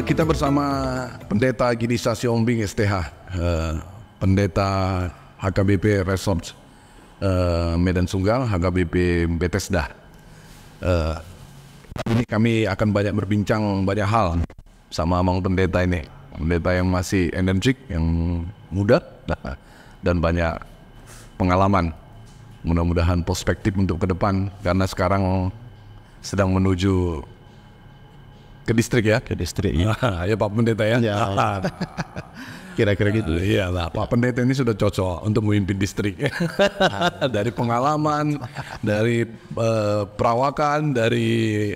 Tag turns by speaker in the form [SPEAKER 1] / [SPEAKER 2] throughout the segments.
[SPEAKER 1] Kita bersama Pendeta Gidisa Siombing STH, Pendeta HKBP Resort Medan Sunggal, HKBP Bethesda. Ini kami akan banyak berbincang banyak hal sama Mang Pendeta ini. Pendeta yang masih energik, yang muda, dan banyak pengalaman. Mudah-mudahan perspektif untuk ke depan, karena sekarang sedang menuju ke distrik ya? Ke distrik ya. Ya Pak Pendeta ya? Ya. Kira-kira gitu. Iyalah, Pak Pendeta ini sudah cocok untuk memimpin distrik. Dari pengalaman, dari perawakan, dari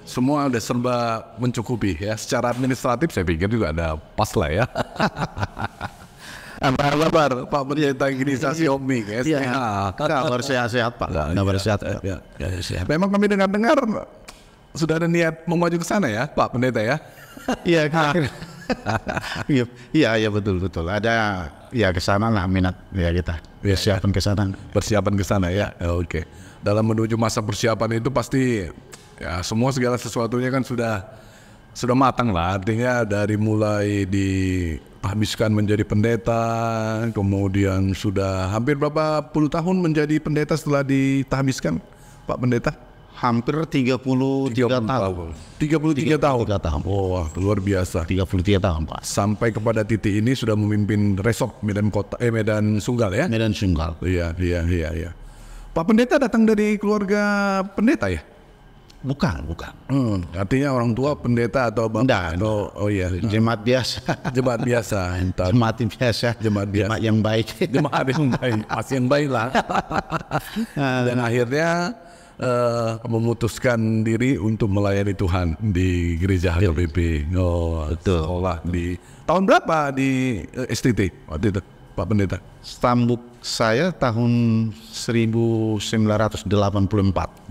[SPEAKER 1] semua udah serba mencukupi ya. Secara administratif saya pikir juga ada pas lah ya. Apa kabar Pak Pendeta Gidisa Siombing ya?
[SPEAKER 2] Kabar sehat-sehat Pak. Kabar sehat.
[SPEAKER 1] Memang kami dengar-dengar sudah ada niat mau maju ke sana ya Pak Pendeta ya?
[SPEAKER 2] Iya. Iya betul. Ada ya ke sana lah minat ya kita. Persiapan ke sana.
[SPEAKER 1] Persiapan ke sana ya. Oke. Dalam menuju masa persiapan itu pasti ya semua segala sesuatunya kan sudah matang lah. Artinya dari mulai dihabiskan menjadi pendeta, kemudian sudah hampir berapa puluh tahun menjadi pendeta setelah ditahbiskan Pak Pendeta?
[SPEAKER 2] Hampir 33 tahun.
[SPEAKER 1] 33 tahun. Oh, luar biasa.
[SPEAKER 2] 33 tahun Pak.
[SPEAKER 1] Sampai kepada titik ini sudah memimpin resort Medan Sunggal ya?
[SPEAKER 2] Medan Sunggal.
[SPEAKER 1] Iya. Pak Pendeta datang dari keluarga pendeta ya?
[SPEAKER 2] Bukan.
[SPEAKER 1] Artinya orang tua pendeta atau bapak? Oh iya.
[SPEAKER 2] Jemaat biasa.
[SPEAKER 1] Jemaat biasa.
[SPEAKER 2] Jemaat yang baik.
[SPEAKER 1] Jemaat yang baik. Masih yang baik lah. Dan akhirnya memutuskan diri untuk melayani Tuhan di gereja HKBP. Oh, sekolah di tahun berapa di STT waktu itu Pak Pendeta?
[SPEAKER 2] Stambuk saya tahun 1984.
[SPEAKER 1] 84.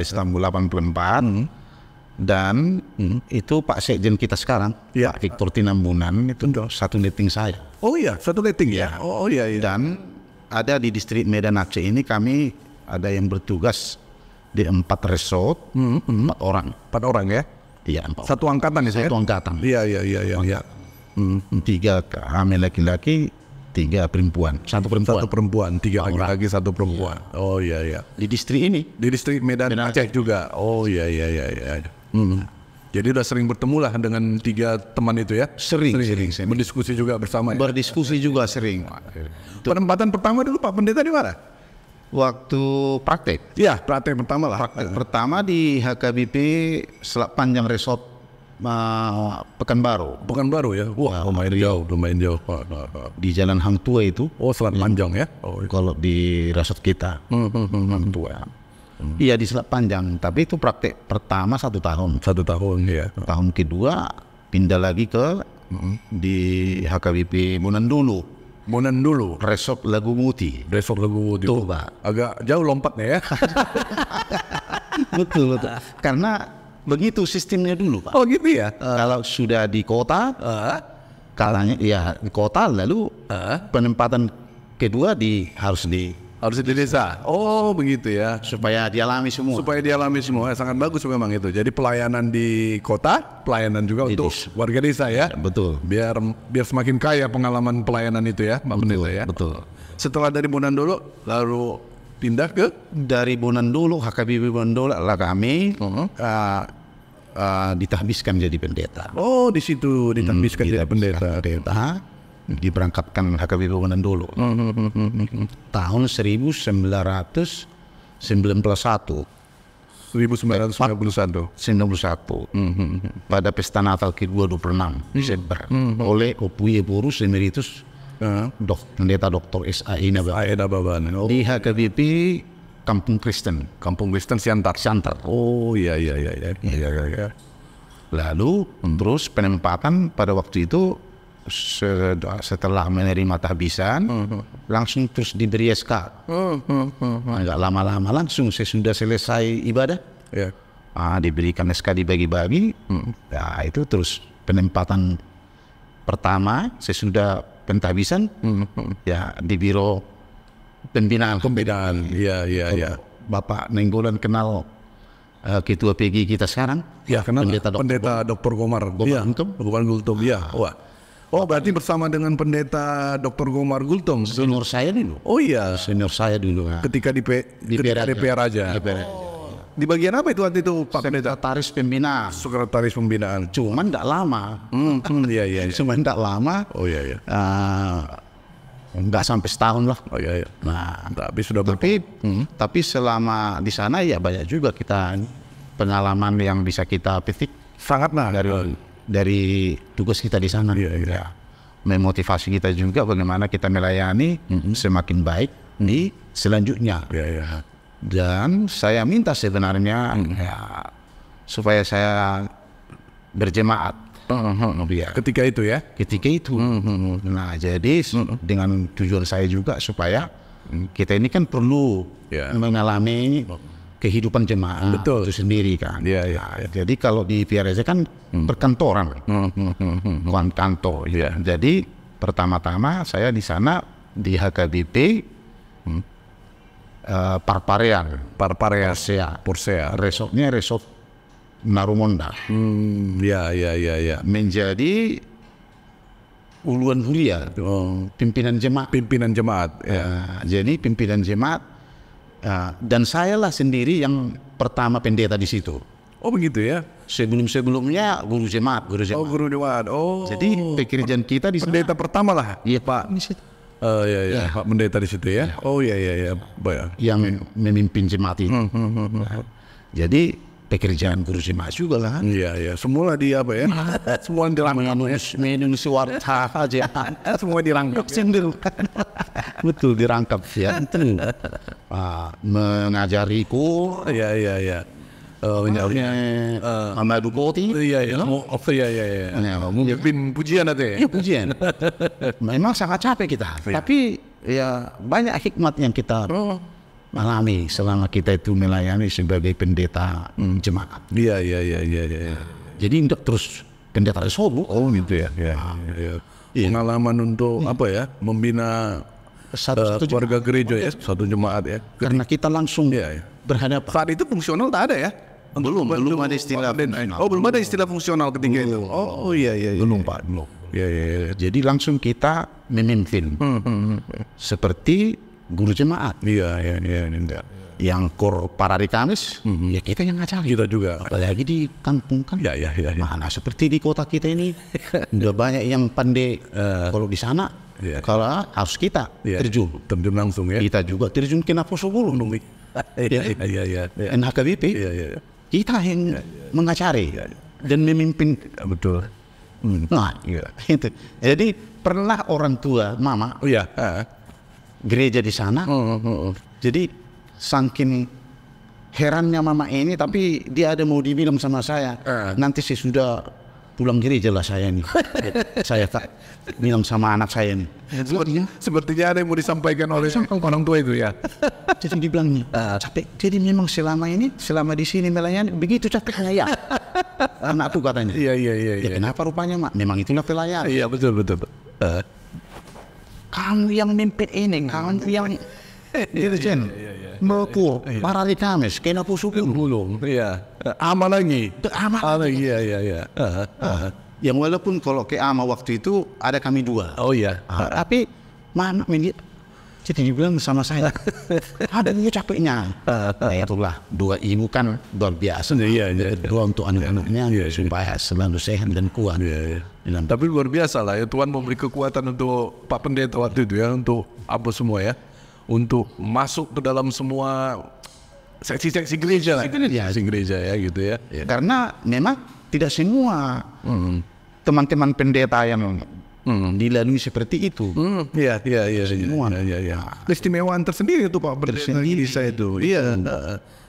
[SPEAKER 2] Stambuk 84. Dan itu Pak Sekjen kita sekarang, ya. Pak Victor Tinambunan itu satu letting saya.
[SPEAKER 1] Oh iya, satu letting ya. Oh iya.
[SPEAKER 2] Dan ada di distrik Medan Aceh ini kami ada yang bertugas di 4 resort, 4 orang.
[SPEAKER 1] 4 orang ya?
[SPEAKER 2] Iya, 4.
[SPEAKER 1] Satu angkatan ya?
[SPEAKER 2] Satu angkatan.
[SPEAKER 1] Iya.
[SPEAKER 2] 3 kami laki-laki, 3 perempuan. Satu perempuan.
[SPEAKER 1] 3 laki-laki, 1 perempuan. Iya. Oh iya.
[SPEAKER 2] Di distrik ini?
[SPEAKER 1] Di distrik Medan Aceh juga? Oh iya. Jadi udah sering bertemu lah dengan 3 teman itu ya?
[SPEAKER 2] Sering.
[SPEAKER 1] Berdiskusi juga bersama ya?
[SPEAKER 2] Berdiskusi juga sering.
[SPEAKER 1] Penempatan pertama dulu Pak Pendeta di mana?
[SPEAKER 2] Waktu praktek?
[SPEAKER 1] Iya, praktek pertama lah.
[SPEAKER 2] Praktek pertama di HKBP Selat Panjang Resort Pekanbaru.
[SPEAKER 1] Pekanbaru ya? Wah, lumayan jauh Pak.
[SPEAKER 2] Di Jalan Hang Tua itu.
[SPEAKER 1] Oh, Selat Panjang ya?
[SPEAKER 2] Oh, kalau di resort kita. Hang Tua. Iya di Selat Panjang, tapi itu praktek pertama 1 tahun.
[SPEAKER 1] 1 tahun ya.
[SPEAKER 2] Tahun kedua pindah lagi ke di HKBP Monandolo. Resort Lagu Muti.
[SPEAKER 1] Tuh Pak. Agak jauh lompatnya ya.
[SPEAKER 2] Betul. Karena begitu sistemnya dulu Pak.
[SPEAKER 1] Oh gitu ya.
[SPEAKER 2] Kalau sudah di kota, katanya ya di kota, lalu penempatan kedua harus di
[SPEAKER 1] desa. Oh begitu ya.
[SPEAKER 2] Supaya dialami semua.
[SPEAKER 1] Sangat bagus memang itu. Jadi pelayanan di kota, pelayanan juga untuk warga desa ya.
[SPEAKER 2] Betul.
[SPEAKER 1] Biar semakin kaya pengalaman pelayanan itu ya, Pak Pendeta ya.
[SPEAKER 2] Betul.
[SPEAKER 1] Setelah dari Monandolo lalu pindah ke? Dari
[SPEAKER 2] Monandolo, HKBP Monandolo lah kami ditahbiskan jadi pendeta.
[SPEAKER 1] Oh di situ ditahbiskan jadi pendeta.
[SPEAKER 2] Diberangkatkan HKBP Monandolo tahun 1991 pada pesta Natal kedua 26 Desember oleh Opuye Borus Emeritus Pendeta Dr. S.A.I. Nababan di HKBP Kampung Kristen Siantar.
[SPEAKER 1] Oh iya.
[SPEAKER 2] Lalu terus penempatan pada waktu itu setelah menerima tahbisan langsung terus diberi SK. Agak lama-lama langsung sudah selesai ibadah diberikan SK dibagi-bagi. Ya itu terus penempatan pertama sesudah pentahbisan ya di biro pembinaan.
[SPEAKER 1] Iya.
[SPEAKER 2] Bapak Nenggolan kenal ketua PG kita sekarang.
[SPEAKER 1] Ya, pendeta Dr. Gomar Gultom. Gomar Gultom. Ya. Wah. Oh, berarti bersama dengan pendeta Dr. Gomar Gultom.
[SPEAKER 2] Senior saya dulu.
[SPEAKER 1] Oh iya.
[SPEAKER 2] Senior saya dulu.
[SPEAKER 1] Ketika di DPR aja. Di bagian apa itu waktu itu Pak Pendeta?
[SPEAKER 2] Sekretaris pembinaan.
[SPEAKER 1] Sekretaris pembinaan.
[SPEAKER 2] Cuman tidak lama.
[SPEAKER 1] Iya.
[SPEAKER 2] Cuman tidak lama.
[SPEAKER 1] Oh iya.
[SPEAKER 2] Enggak sampai setahun lah.
[SPEAKER 1] Oh iya.
[SPEAKER 2] Nah,
[SPEAKER 1] tapi sudah.
[SPEAKER 2] Tapi selama di sana ya banyak juga kita pengalaman yang bisa kita petik.
[SPEAKER 1] Sangat lah
[SPEAKER 2] dari tugas kita di sana.
[SPEAKER 1] Iya.
[SPEAKER 2] Memotivasi kita juga bagaimana kita melayani semakin baik di selanjutnya.
[SPEAKER 1] Iya.
[SPEAKER 2] Dan saya minta sebenarnya supaya saya berjemaat.
[SPEAKER 1] Ketika itu ya?
[SPEAKER 2] Ketika itu. Nah, jadi dengan tujuan saya juga supaya kita ini kan perlu mengalami kehidupan jemaat itu sendiri kan. Jadi kalau di PRJ kan perkantoran, kantor. Jadi pertama-tama saya di sana di HKBP Parparean, Porsea. Resort Narumonda.
[SPEAKER 1] Iya.
[SPEAKER 2] Menjadi uluan huria, pimpinan jemaat. Jadi pimpinan jemaat, dan saya lah sendiri yang pertama pendeta di situ.
[SPEAKER 1] Oh begitu ya?
[SPEAKER 2] Sebelumnya guru jemaat.
[SPEAKER 1] Oh guru jemaat. Oh.
[SPEAKER 2] Jadi pekerjaan kita di sana.
[SPEAKER 1] Pendeta pertama lah.
[SPEAKER 2] Iya Pak.
[SPEAKER 1] Iya. Pak Pendeta di situ ya. Oh iya.
[SPEAKER 2] Yang memimpin jemaat itu. Jadi pekerjaan guru jemaat juga lah.
[SPEAKER 1] Iya. Semua di apa ya? Semua dirangkap.
[SPEAKER 2] Minum suarta aja.
[SPEAKER 1] Semua dirangkap.
[SPEAKER 2] Betul dirangkap ya. Mengajariku.
[SPEAKER 1] Iya.
[SPEAKER 2] Amadu Koti.
[SPEAKER 1] Iya. Mungkin pujian nanti.
[SPEAKER 2] Iya pujian. Memang sangat capek kita. Tapi ya banyak hikmat yang kita alami selama kita itu melayani sebagai pendeta jemaat.
[SPEAKER 1] Iya.
[SPEAKER 2] Jadi untuk terus pendeta solo.
[SPEAKER 1] Oh gitu ya. Iya. Pengalaman untuk apa ya? Membina satu keluarga gereja ya, satu jemaat ya.
[SPEAKER 2] Karena kita langsung berhadapan.
[SPEAKER 1] Saat itu fungsional tak ada ya?
[SPEAKER 2] Belum ada istilah.
[SPEAKER 1] Belum ada istilah fungsional ketika itu. Oh iya.
[SPEAKER 2] Belum Pak.
[SPEAKER 1] Iya.
[SPEAKER 2] Jadi langsung kita memimpin seperti guru jemaat.
[SPEAKER 1] Iya.
[SPEAKER 2] Yang para Kamis, ya kita yang ngajar.
[SPEAKER 1] Kita juga.
[SPEAKER 2] Apalagi di kampung kan.
[SPEAKER 1] Iya.
[SPEAKER 2] Mana seperti di kota kita ini, udah banyak yang pandai. Kalau di sana, kalau harus kita terjun
[SPEAKER 1] langsung ya.
[SPEAKER 2] Kita juga terjun ke Naposo Bulu.
[SPEAKER 1] Iya.
[SPEAKER 2] NHKBP.
[SPEAKER 1] Iya.
[SPEAKER 2] Kita yang mengacari dan memimpin.
[SPEAKER 1] Betul.
[SPEAKER 2] Nah, itu. Jadi pernah orang tua mama gereja di sana. Jadi saking herannya mama ini, tapi dia ada mau dibilang sama saya, nanti saya sudah pulang gereja lah saya nih. Saya tak bilang sama anak saya nih.
[SPEAKER 1] Sepertinya ada yang mau disampaikan oleh orang tua itu ya.
[SPEAKER 2] Jadi dibilangnya capek. Jadi memang selama di sini melayani begitu capeknya ya. Anakku katanya.
[SPEAKER 1] Iya.
[SPEAKER 2] Ya kenapa rupanya mak? Memang itulah pelayan.
[SPEAKER 1] Iya betul.
[SPEAKER 2] Kamu yang mimpin ini, kamu yang dirjen, mekur, para Kamis, kena pusuk
[SPEAKER 1] belum. Iya. Ama lagi. Iya.
[SPEAKER 2] Yang walaupun kalau ke ama waktu itu ada kami dua.
[SPEAKER 1] Oh iya.
[SPEAKER 2] Tapi mana ini? Jadi dibilang sama saya, ada juga capeknya. Itulah dua ibu kan luar biasa.
[SPEAKER 1] Iya.
[SPEAKER 2] Dua untuk anak-anaknya supaya selalu sehat dan kuat.
[SPEAKER 1] Iya. Tapi luar biasa lah ya, Tuhan memberi kekuatan untuk Pak Pendeta waktu itu ya, untuk apa semua ya, untuk masuk ke dalam semua seksi-seksi gereja lah. Seksi gereja ya gitu ya.
[SPEAKER 2] Karena memang tidak semua teman-teman pendeta yang dilalui seperti itu.
[SPEAKER 1] Iya. Keistimewaan tersendiri itu Pak Pendeta saya itu. Iya.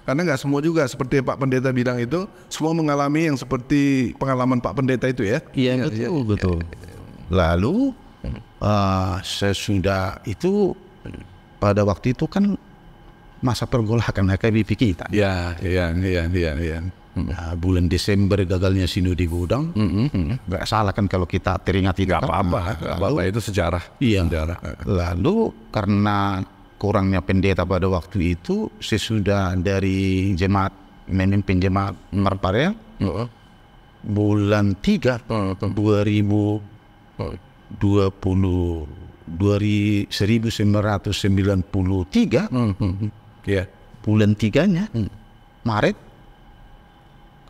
[SPEAKER 1] Karena nggak semua juga seperti Pak Pendeta bilang itu, semua mengalami yang seperti pengalaman Pak Pendeta itu ya.
[SPEAKER 2] Iya betul. Lalu sesudah itu pada waktu itu kan masa pergolakan HKBP kita.
[SPEAKER 1] Iya.
[SPEAKER 2] Bulan Desember gagalnya sinode Gudang. Nggak salah kan kalau kita teringat itu.
[SPEAKER 1] Nggak apa-apa, itu sejarah.
[SPEAKER 2] Iya.
[SPEAKER 1] Sejarah.
[SPEAKER 2] Lalu karena kurangnya pendeta pada waktu itu, sesudah dari jemaat memimpin jemaat Marparea bulan 3 1993 bulan 3-nya Maret.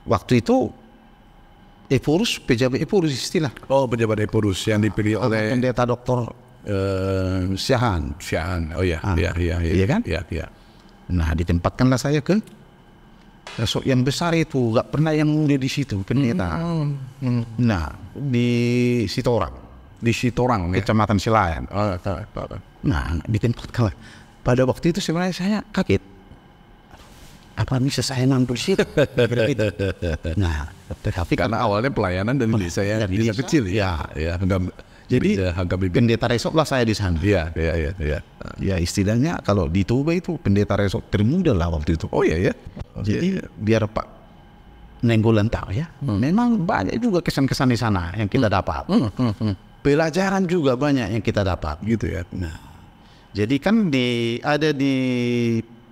[SPEAKER 2] Waktu itu Eporus, pejabat Eporus istilah.
[SPEAKER 1] Oh, pejabat Eporus yang dipilih oleh
[SPEAKER 2] pendeta Dr. Syahan.
[SPEAKER 1] Oh iya,
[SPEAKER 2] iya kan?
[SPEAKER 1] Iya.
[SPEAKER 2] Nah, ditempatkanlah saya ke sosok yang besar itu, gak pernah yang muda di situ, pendeta. Nah, di Sitorang.
[SPEAKER 1] Di Sitorang,
[SPEAKER 2] Kecamatan Silayan. Nah, ditempatkanlah. Pada waktu itu sebenarnya saya kaget. Apa bisa saya nampil situ? Nah, tetapi
[SPEAKER 1] karena awalnya pelayanan dari desa yang desa kecil ya.
[SPEAKER 2] Jadi pendeta resort lah saya di sana.
[SPEAKER 1] Iya.
[SPEAKER 2] Ya istilahnya kalau di Toba itu pendeta resort termuda lah waktu itu.
[SPEAKER 1] Oh iya.
[SPEAKER 2] Jadi biar Pak Nenggolan tahu ya. Memang banyak juga kesan-kesan di sana yang kita dapat. Pelajaran juga banyak yang kita dapat.
[SPEAKER 1] Gitu ya.
[SPEAKER 2] Nah, jadi kan ada di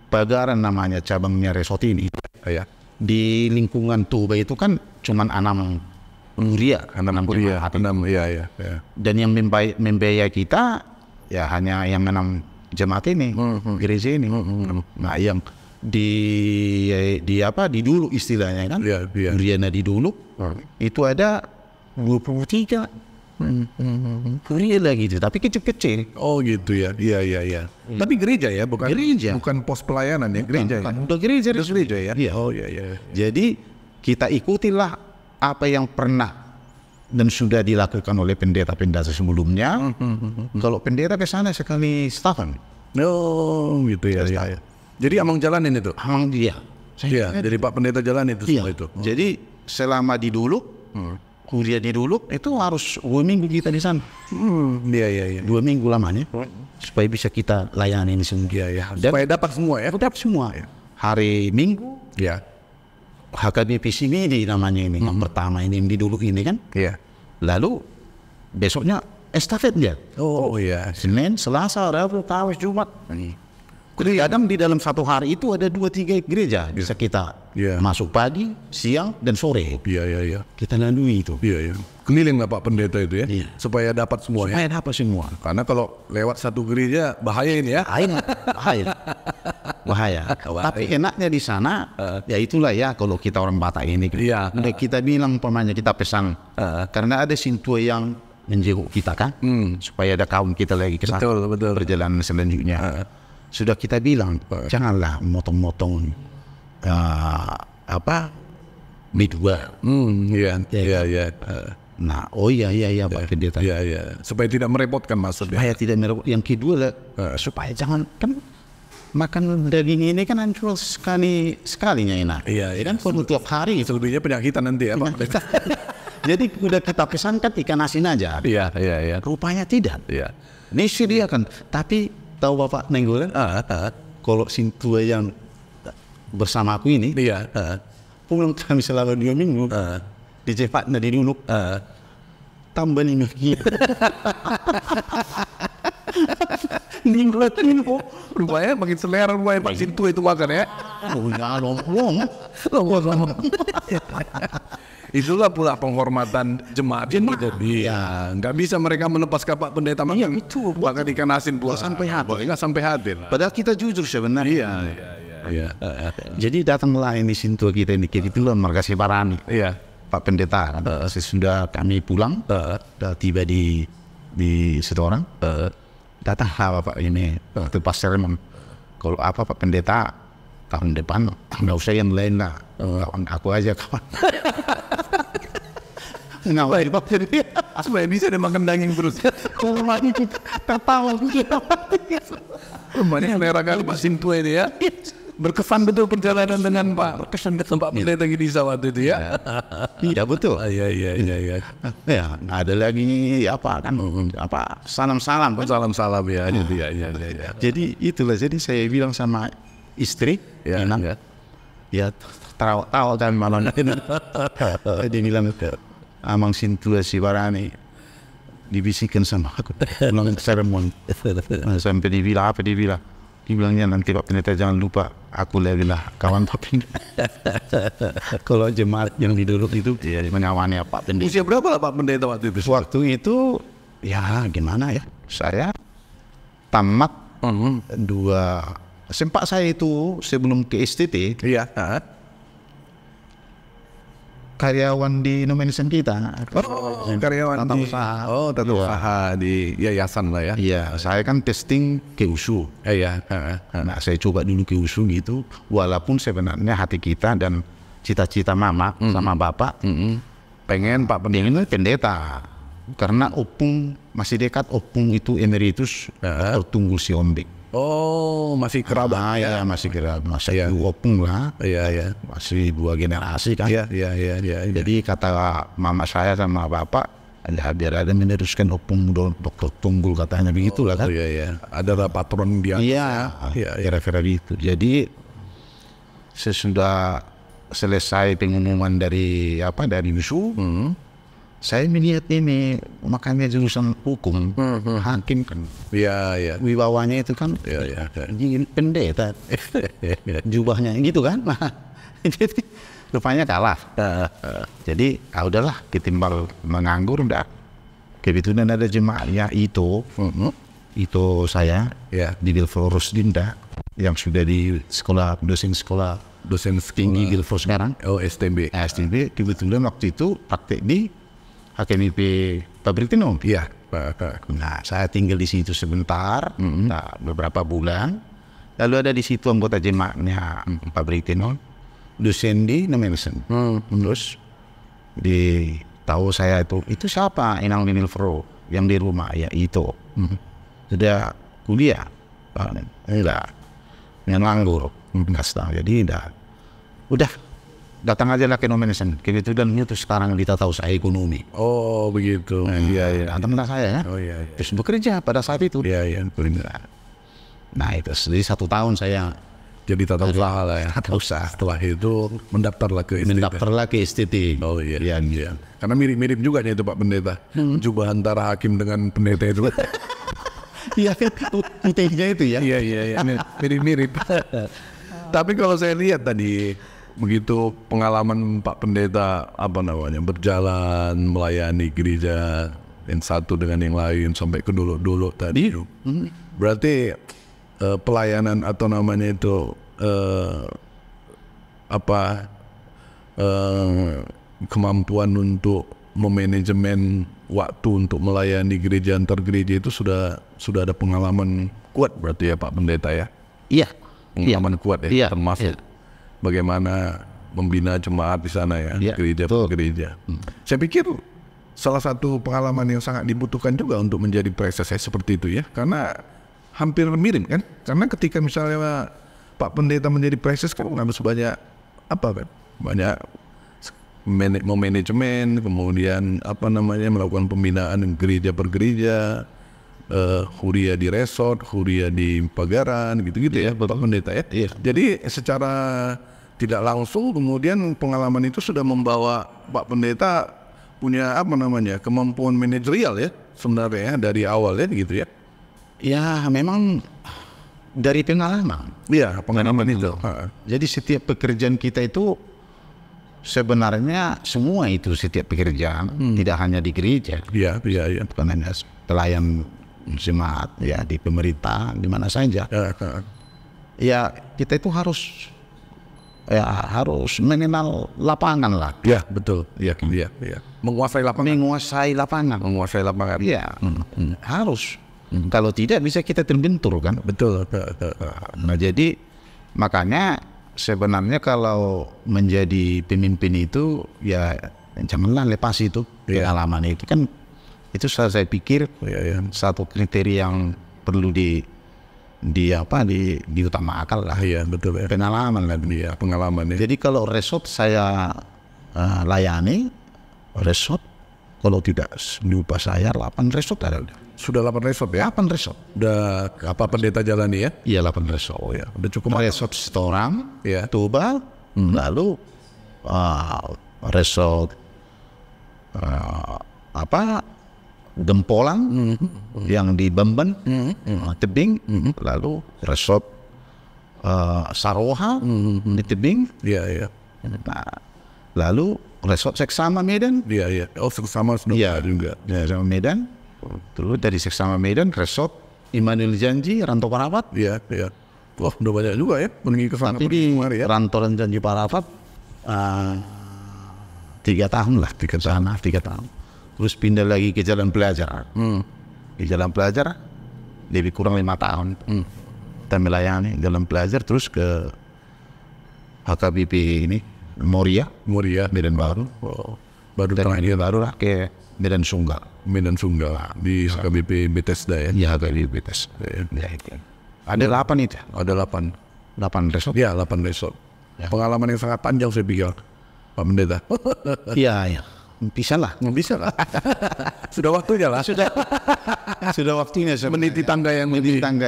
[SPEAKER 2] Pagaran namanya cabangnya resort ini.
[SPEAKER 1] Iya.
[SPEAKER 2] Di lingkungan Toba itu kan cuman enam Puria.
[SPEAKER 1] Iya.
[SPEAKER 2] Dan yang membiayai kita ya hanya yang 6 jemaat ini, gereja ini. Nah, yang di dulu istilahnya kan, Puriana di dulu itu ada 23 Puria lagi itu, tapi kecil-kecil.
[SPEAKER 1] Oh gitu ya, iya. Tapi gereja ya, bukan pos pelayanan ya, gereja.
[SPEAKER 2] Udah gereja
[SPEAKER 1] ya.
[SPEAKER 2] Iya.
[SPEAKER 1] Oh iya.
[SPEAKER 2] Jadi kita ikutilah apa yang pernah dan sudah dilakukan oleh pendeta-pendeta sebelumnya. Kalau pendeta ke sana sekali setahun.
[SPEAKER 1] Oh gitu ya. Jadi Amang jalanin itu?
[SPEAKER 2] Amang dia.
[SPEAKER 1] Iya, jadi Pak Pendeta jalan itu semua itu.
[SPEAKER 2] Jadi selama di dulu, kuliah di dulu itu harus 2 minggu kita di sana.
[SPEAKER 1] Iya.
[SPEAKER 2] 2 minggu lamanya supaya bisa kita layani ini semua.
[SPEAKER 1] Iya. Supaya dapat semua ya?
[SPEAKER 2] Dapat semua. Hari Minggu.
[SPEAKER 1] Iya.
[SPEAKER 2] HKBP CBD namanya ini, yang pertama ini yang di dulu ini kan.
[SPEAKER 1] Iya.
[SPEAKER 2] Lalu besoknya estafet dia.
[SPEAKER 1] Oh iya.
[SPEAKER 2] Senin, Selasa, Rabu, Kamis, Jumat. Kadang di dalam satu hari itu ada 2-3 gereja bisa kita masuk pagi, siang, dan sore.
[SPEAKER 1] Iya.
[SPEAKER 2] Kita lalui itu.
[SPEAKER 1] Iya. Keliling lah Pak Pendeta itu ya, supaya dapat semua
[SPEAKER 2] supaya dapat semua.
[SPEAKER 1] Karena kalau lewat satu gereja bahaya ini ya.
[SPEAKER 2] Bahaya. Tapi enaknya di sana, ya itulah ya kalau kita orang Batak ini.
[SPEAKER 1] Iya.
[SPEAKER 2] Kita bilang pemanya kita pesan, karena ada sintua yang menjenguk kita kan, supaya ada kaum kita lagi ke sana.
[SPEAKER 1] Betul.
[SPEAKER 2] Perjalanan selanjutnya. Sudah kita bilang, janganlah motong-motong midwa.
[SPEAKER 1] Iya.
[SPEAKER 2] Nah, iya Pak Pendeta.
[SPEAKER 1] Iya. Supaya tidak merepotkan maksudnya.
[SPEAKER 2] Supaya tidak merepotkan. Yang kedua supaya jangan kan makan daging ini kan hancur sekalinya enak.
[SPEAKER 1] Iya.
[SPEAKER 2] Kan perlu tiap hari.
[SPEAKER 1] Selebihnya penyakitan nanti ya Pak.
[SPEAKER 2] Jadi udah kita pesankan ikan asin aja.
[SPEAKER 1] Iya.
[SPEAKER 2] Rupanya tidak.
[SPEAKER 1] Iya.
[SPEAKER 2] Ini sediakan. Tapi tahu Bapak Nenggolan? Kalau sintua yang bersama aku ini, pulang kami selama 2 minggu, di Cepatnya di Nunuk, tambah 5 kilo.
[SPEAKER 1] Rupanya makin selera rupanya Pak Sintua itu makan ya. Itulah pula penghormatan jemaat. Iya, nggak bisa mereka melepas Pak Pendeta makan itu makan ikan asin pula sampai hati. Nggak sampai hati.
[SPEAKER 2] Padahal kita jujur sebenarnya.
[SPEAKER 1] Iya.
[SPEAKER 2] Jadi datanglah ini sintua kita ini kebetulan Margasi Barani.
[SPEAKER 1] Iya.
[SPEAKER 2] Pak Pendeta. Sesudah kami pulang, sudah tiba di Sitorang. Datanglah Bapak ini waktu pas seremon. Kalau Pak Pendeta tahun depan nggak usah yang lain lah. Kawan aku aja kawan. Ngapain Pak jadi
[SPEAKER 1] supaya bisa dia makan daging terus.
[SPEAKER 2] Kalau lagi kita tertawa
[SPEAKER 1] Rumahnya selera kali Pak Sintua ini ya. Berkesan betul perjalanan dengan Pak. Berkesan betul Pak Pendeta di sawat itu ya.
[SPEAKER 2] Iya betul.
[SPEAKER 1] Iya.
[SPEAKER 2] Ya ada lagi salam
[SPEAKER 1] ya. Iya.
[SPEAKER 2] Jadi itulah jadi saya bilang sama istri enak. Ya tahu kan malam dia bilang Amang Sintua si Barani dibisikkan sama aku pulang seremon sampai dibilang dibilangnya nanti Pak Pendeta jangan lupa aku lihatlah kawan Pak Pendeta. Kalau jemaat yang duduk itu menyawani Pak Pendeta.
[SPEAKER 1] Usia berapa lah Pak Pendeta waktu itu?
[SPEAKER 2] Waktu itu ya gimana ya, saya tamat sempat saya itu sebelum ke STT.
[SPEAKER 1] Iya.
[SPEAKER 2] Karyawan di nominasi kita.
[SPEAKER 1] Karyawan
[SPEAKER 2] tata
[SPEAKER 1] di
[SPEAKER 2] usaha.
[SPEAKER 1] tata usaha di yayasan lah ya.
[SPEAKER 2] Iya, saya kan testing ke USU.
[SPEAKER 1] Iya.
[SPEAKER 2] Nah, saya coba dulu ke USU gitu. Walaupun sebenarnya hati kita dan cita-cita mama sama bapak
[SPEAKER 1] Pengen Pak
[SPEAKER 2] pendeta. Karena opung masih dekat, opung itu emeritus Tunggul Siombing.
[SPEAKER 1] Oh, masih kerabat.
[SPEAKER 2] Ya, masih kerabat. Masih opung lah.
[SPEAKER 1] Iya.
[SPEAKER 2] Masih 2 generasi kan.
[SPEAKER 1] Iya.
[SPEAKER 2] Jadi kata mama saya sama bapak, biar ada meneruskan opung Dr. Tunggul, katanya begitulah kan.
[SPEAKER 1] Iya. Ada patron dia.
[SPEAKER 2] Iya. Kira-kira gitu. Jadi sesudah selesai pengumuman dari USU, saya melihat ini, makanya jurusan hukum, hakim kan.
[SPEAKER 1] Iya.
[SPEAKER 2] Wibawanya itu kan pendeta, jubahnya gitu kan. Jadi rupanya kalah. Jadi udahlah, ketimbang menganggur udah. Kebetulan ada jemaahnya itu saya di Dilflorus Dinda yang sudah di dosen sekolah tinggi Dilflorus sekarang.
[SPEAKER 1] Oh, STB.
[SPEAKER 2] STB kebetulan waktu itu praktek di HKMIP Pabrik Tenun.
[SPEAKER 1] Iya.
[SPEAKER 2] Nah, saya tinggal di situ sebentar, beberapa bulan. Lalu ada di situ anggota jemaatnya Pabrik Tenun, dosen di Nelson. Terus tahu saya itu siapa? Inang Linilfro yang di rumah, ya itu. Sudah kuliah, enggak nganggur, jadi udah. Datang aja lah ke nomination, kebetulan itu sekarang di tata usaha ekonomi.
[SPEAKER 1] Oh begitu. Iya.
[SPEAKER 2] Teman saya ya.
[SPEAKER 1] Oh iya.
[SPEAKER 2] Terus bekerja pada saat itu.
[SPEAKER 1] Iya.
[SPEAKER 2] Nah itu jadi 1 tahun saya
[SPEAKER 1] jadi tata usaha lah ya.
[SPEAKER 2] Tata usaha.
[SPEAKER 1] Setelah itu mendaftarlah ke STT. Oh iya. Karena mirip-mirip juga nih itu Pak Pendeta. Jubah antara hakim dengan pendeta itu.
[SPEAKER 2] Iya kan, putihnya itu ya.
[SPEAKER 1] Iya. Mirip-mirip. Tapi kalau saya lihat tadi, begitu pengalaman Pak Pendeta berjalan melayani gereja yang satu dengan yang lain sampai ke dulu tadi, berarti pelayanan atau namanya itu kemampuan untuk memanajemen waktu untuk melayani gereja antar gereja itu sudah ada pengalaman kuat berarti ya Pak Pendeta ya?
[SPEAKER 2] Iya.
[SPEAKER 1] Pengalaman kuat ya, termasuk
[SPEAKER 2] Iya.
[SPEAKER 1] Bagaimana membina jemaat di sana ya, gereja per gereja. Saya pikir salah satu pengalaman yang sangat dibutuhkan juga untuk menjadi presses seperti itu ya, karena hampir mirip kan. Karena ketika misalnya Pak Pendeta menjadi presses kan harus banyak banyak manajemen, kemudian melakukan pembinaan gereja per gereja, huria di resort, huria di pagaran, gitu-gitu ya, Bapak Pendeta ya. Jadi secara tidak langsung kemudian pengalaman itu sudah membawa Pak Pendeta punya kemampuan manajerial ya sebenarnya dari awal ya gitu ya.
[SPEAKER 2] Ya memang dari pengalaman.
[SPEAKER 1] Iya, pengalaman itu.
[SPEAKER 2] Jadi setiap pekerjaan kita itu sebenarnya semua itu setiap pekerjaan tidak hanya di gereja.
[SPEAKER 1] Iya.
[SPEAKER 2] Bukan hanya pelayan jemaat ya di pemerintah di mana saja. Ya kita itu harus mengenal lapangan lah.
[SPEAKER 1] Ya betul. Iya. Menguasai lapangan.
[SPEAKER 2] Iya. Harus. Kalau tidak bisa kita terbentur kan.
[SPEAKER 1] Betul.
[SPEAKER 2] Nah jadi makanya sebenarnya kalau menjadi pemimpin itu ya janganlah lepas itu pengalaman itu kan. Itu saya pikir satu kriteria yang perlu diutamakan lah.
[SPEAKER 1] Iya betul ya.
[SPEAKER 2] Pengalaman lah.
[SPEAKER 1] Iya, pengalaman ya.
[SPEAKER 2] Jadi kalau resort saya layani resort, kalau tidak lupa saya 8 resort ada.
[SPEAKER 1] Sudah 8 resort ya?
[SPEAKER 2] 8 resort.
[SPEAKER 1] Udah Pendeta jalani ya?
[SPEAKER 2] Iya 8 resort.
[SPEAKER 1] Oh ya, udah cukup.
[SPEAKER 2] Resort Setoran,
[SPEAKER 1] Tuba,
[SPEAKER 2] lalu resort Gempolang yang di Bemben, Tebing, lalu resort Saroha, di tebing.
[SPEAKER 1] Iya.
[SPEAKER 2] Nah, lalu resort Seksama Medan.
[SPEAKER 1] Iya. Oh, Seksama sudah juga.
[SPEAKER 2] Ya, sama Medan. Terus dari Seksama Medan, resort Immanuel Janji, Rantau Parapat.
[SPEAKER 1] Iya. Wah, udah banyak juga ya pergi ke sana.
[SPEAKER 2] Tapi di Rantau Janji Parapat 3 tahun lah, 3 tahun. Terus pindah lagi ke Jalan Pelajar. Di Jalan Pelajar lebih kurang 5 tahun. Kita melayani Jalan Pelajar, terus ke HKBP ini Moria, Medan Baru. Baru terakhir barulah ke Medan Sunggal di HKBP Bethesda ya. Iya, HKBP Bethesda. Ya, itu. Ada 8 itu.
[SPEAKER 1] Ada 8
[SPEAKER 2] resort.
[SPEAKER 1] Ya, 8 resort. Ya. Pengalaman yang sangat panjang saya pikir, Pak Pendeta.
[SPEAKER 2] Iya. Bisa lah.
[SPEAKER 1] Sudah waktunya lah.
[SPEAKER 2] Sudah waktunya
[SPEAKER 1] meniti tangga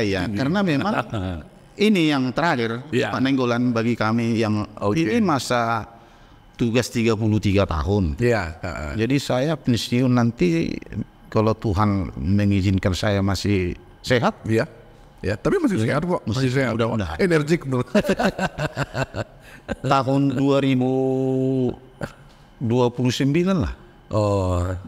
[SPEAKER 1] ya.
[SPEAKER 2] Karena memang ini yang terakhir, Pak Nenggolan, bagi kami yang ini masa tugas 33 tahun. Jadi saya pensiun nanti kalau Tuhan mengizinkan saya masih sehat.
[SPEAKER 1] Ya, tapi masih sehat kok. Masih sehat.
[SPEAKER 2] Mudah-mudahan.
[SPEAKER 1] Energik menurut.
[SPEAKER 2] Tahun 2029 lah.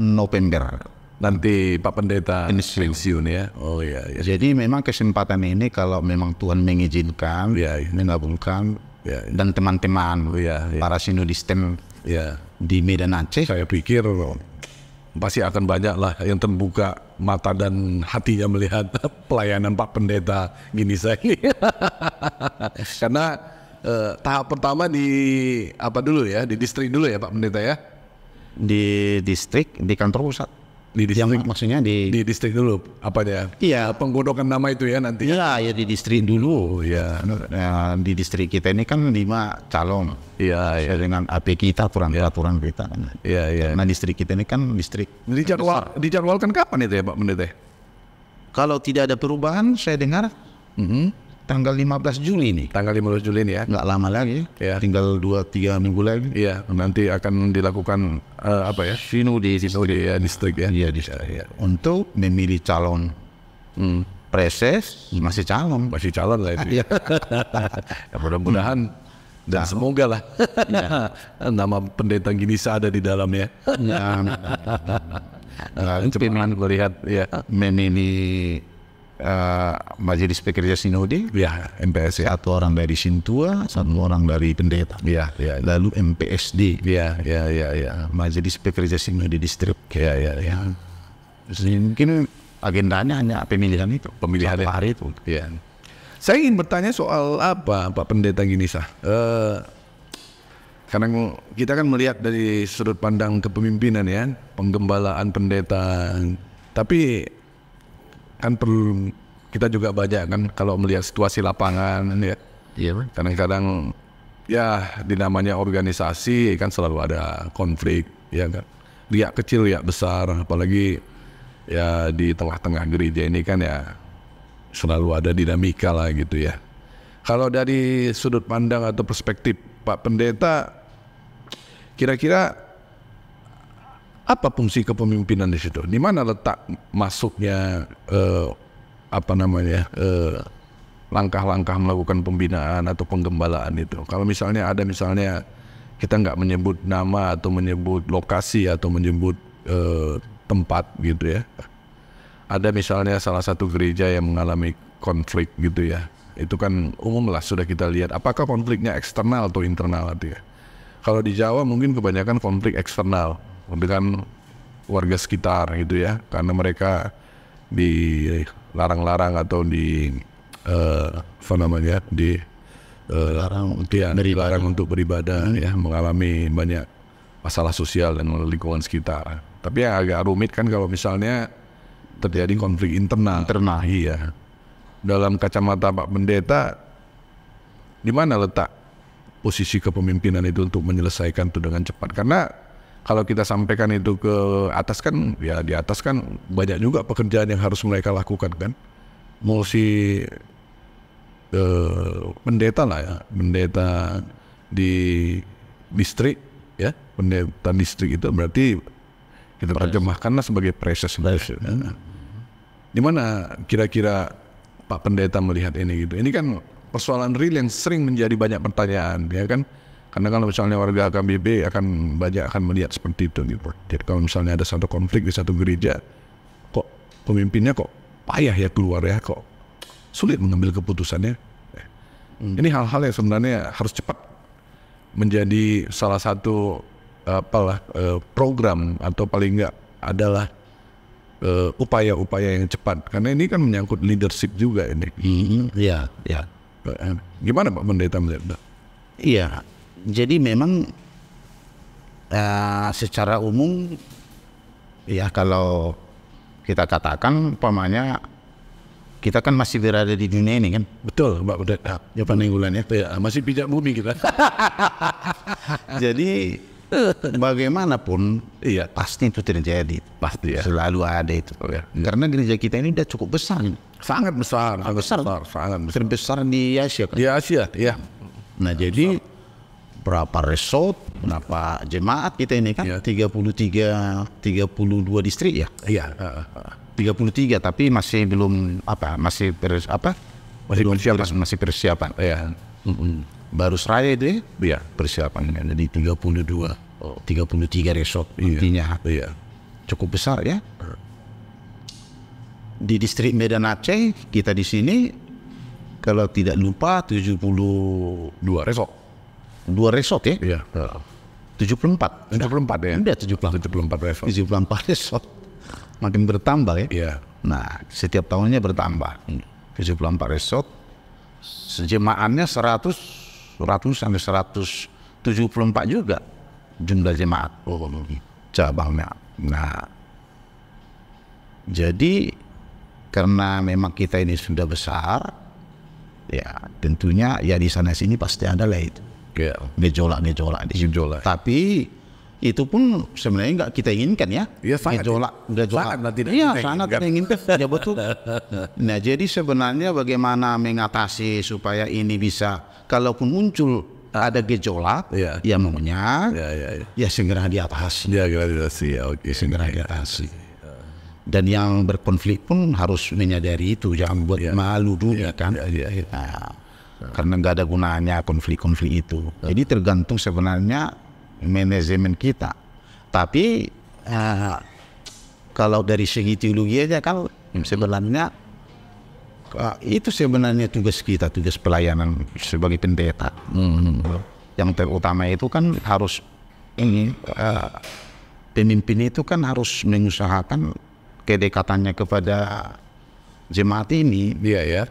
[SPEAKER 2] November.
[SPEAKER 1] Nanti Pak Pendeta pensiun ya. Oh iya.
[SPEAKER 2] Jadi memang kesempatan ini kalau memang Tuhan mengizinkan, mengabulkan, dan teman-teman para sinodisten di Medan Aceh,
[SPEAKER 1] saya pikir pasti akan banyak lah yang terbuka mata dan hatinya melihat pelayanan Pak Pendeta gini saya. Karena tahap pertama di distrik dulu ya Pak Pendeta ya.
[SPEAKER 2] Di distrik, di kantor pusat.
[SPEAKER 1] Di distrik,
[SPEAKER 2] maksudnya di
[SPEAKER 1] distrik dulu apa ya? Iya, penggodokan nama itu ya nanti.
[SPEAKER 2] Ya di distrik dulu. Di distrik kita ini kan 5 calon.
[SPEAKER 1] Iya.
[SPEAKER 2] Dengan AP kita, aturan kita.
[SPEAKER 1] Iya.
[SPEAKER 2] Nah, distrik kita ini kan distrik.
[SPEAKER 1] Dijadwalkan kapan itu ya Pak Pendeta?
[SPEAKER 2] Kalau tidak ada perubahan, saya dengar tanggal 15 Juli nih.
[SPEAKER 1] Tanggal 15 Juli nih ya.
[SPEAKER 2] Nggak lama lagi. Tinggal 2-3 minggu lagi.
[SPEAKER 1] Iya. Nanti akan dilakukan sinode ya distrik ya.
[SPEAKER 2] Iya, distrik. Untuk memilih calon preses, masih calon
[SPEAKER 1] lah itu. Ya, mudah-mudahan dan semoga lah nama Pendeta Ginisa ada di dalamnya. Cepat melihat memilih Majelis Pekerja Sinode, MPS ya. 1 orang dari Sintua, 1 orang dari pendeta. Lalu MPSD, Majelis Pekerja Sinode Distrik. Mungkin agendanya hanya pemilihan itu, hari itu. Saya ingin bertanya soal apa Pak Pendeta Ginisa. Karena kita kan melihat dari sudut pandang kepemimpinan ya, penggembalaan pendeta. Tapi kan perlu kita juga banyak kan kalau melihat situasi lapangan ya. Kadang-kadang ya di namanya organisasi kan selalu ada konflik ya kan. Riak kecil, riak besar, apalagi ya di tengah-tengah gereja ini kan ya selalu ada dinamika lah gitu ya. Kalau dari sudut pandang atau perspektif Pak Pendeta, kira-kira apa fungsi kepemimpinan di situ? Di mana letak masuknya langkah-langkah melakukan pembinaan atau penggembalaan itu? Kalau misalnya kita nggak menyebut nama atau menyebut lokasi atau menyebut tempat gitu ya. Ada misalnya salah satu gereja yang mengalami konflik gitu ya. Itu kan umum lah sudah kita lihat. Apakah konfliknya eksternal atau internal artinya? Kalau di Jawa mungkin kebanyakan konflik eksternal dengan warga sekitar gitu ya, karena mereka dilarang-larang atau dilarang untuk beribadah ya, mengalami banyak masalah sosial dan lingkungan sekitar. Tapi yang agak rumit kan kalau misalnya terjadi konflik internal. Iya. Dalam kacamata Pak Pendeta, di mana letak posisi kepemimpinan itu untuk menyelesaikan itu dengan cepat? Karena kalau kita sampaikan itu ke atas kan, ya di atas kan banyak juga pekerjaan yang harus mereka lakukan kan. Mesti pendeta lah ya, pendeta di distrik ya, pendeta distrik itu berarti kita terjemahkanlah sebagai preses. Di mana kira-kira Pak Pendeta melihat ini gitu? Ini kan persoalan real yang sering menjadi banyak pertanyaan, ya kan? Karena kalau misalnya warga HKBP akan melihat seperti itu gitu. Jadi kalau misalnya ada satu konflik di satu gereja, kok pemimpinnya kok payah ya keluar ya, kok sulit mengambil keputusannya. Ini hal-hal yang sebenarnya harus cepat menjadi salah satu program atau paling enggak adalah upaya-upaya yang cepat. Karena ini kan menyangkut leadership juga ini.
[SPEAKER 2] Iya.
[SPEAKER 1] Gimana Pak Pendeta melihat?
[SPEAKER 2] Iya. Jadi memang secara umum ya kalau kita katakan umpamanya kita kan masih berada di dunia ini kan.
[SPEAKER 1] Betul Pak Pendeta.
[SPEAKER 2] Ya penenggulan ya.
[SPEAKER 1] Masih pijak bumi kita.
[SPEAKER 2] Jadi bagaimanapun
[SPEAKER 1] iya
[SPEAKER 2] pasti itu terjadi.
[SPEAKER 1] Pasti ya.
[SPEAKER 2] Selalu ada itu. Karena gereja kita ini udah cukup besar.
[SPEAKER 1] Sangat besar.
[SPEAKER 2] Terbesar di Asia kan.
[SPEAKER 1] Di Asia, iya.
[SPEAKER 2] Nah jadi berapa resort, berapa jemaat kita ini kan? 32 distrik ya?
[SPEAKER 1] Iya.
[SPEAKER 2] 33 tapi masih belum masih persiapan.
[SPEAKER 1] Iya.
[SPEAKER 2] Baru seraya itu
[SPEAKER 1] ya?
[SPEAKER 2] Persiapan. Jadi 33 resort intinya.
[SPEAKER 1] Iya.
[SPEAKER 2] Cukup besar ya. Di distrik Medan Aceh kita di sini kalau tidak lupa 72 resort. 2 resort ya?
[SPEAKER 1] Iya.
[SPEAKER 2] 74
[SPEAKER 1] ya?
[SPEAKER 2] Udah 74 resort. 74 resort. Makin bertambah ya?
[SPEAKER 1] Iya.
[SPEAKER 2] Nah, setiap tahunnya bertambah. 74 resort. Jemaatnya 100 sampai 174 juga jumlah jemaat. Cabangnya. Nah, jadi karena memang kita ini sudah besar, ya tentunya ya di sana sini pasti ada lah itu. Gejolak. Tapi itu pun sebenarnya nggak kita inginkan ya.
[SPEAKER 1] Iya,
[SPEAKER 2] gejolak. Iya, sangat kita inginkan. Ya betul. Nah, jadi sebenarnya bagaimana mengatasi supaya ini bisa, kalaupun muncul ada gejolak, ya maunya, ya segera diatasi. Segera diatasi. Dan yang berkonflik pun harus menyadari itu, jangan buat malu dulu kan. Nah, karena nggak ada gunanya konflik-konflik itu. Jadi tergantung sebenarnya manajemen kita. Tapi kalau dari segi teologi aja kan sebenarnya itu sebenarnya tugas kita, tugas pelayanan sebagai pendeta. Yang terutama itu kan harus pemimpin itu kan harus mengusahakan kedekatannya kepada jemaat ini.
[SPEAKER 1] Iya.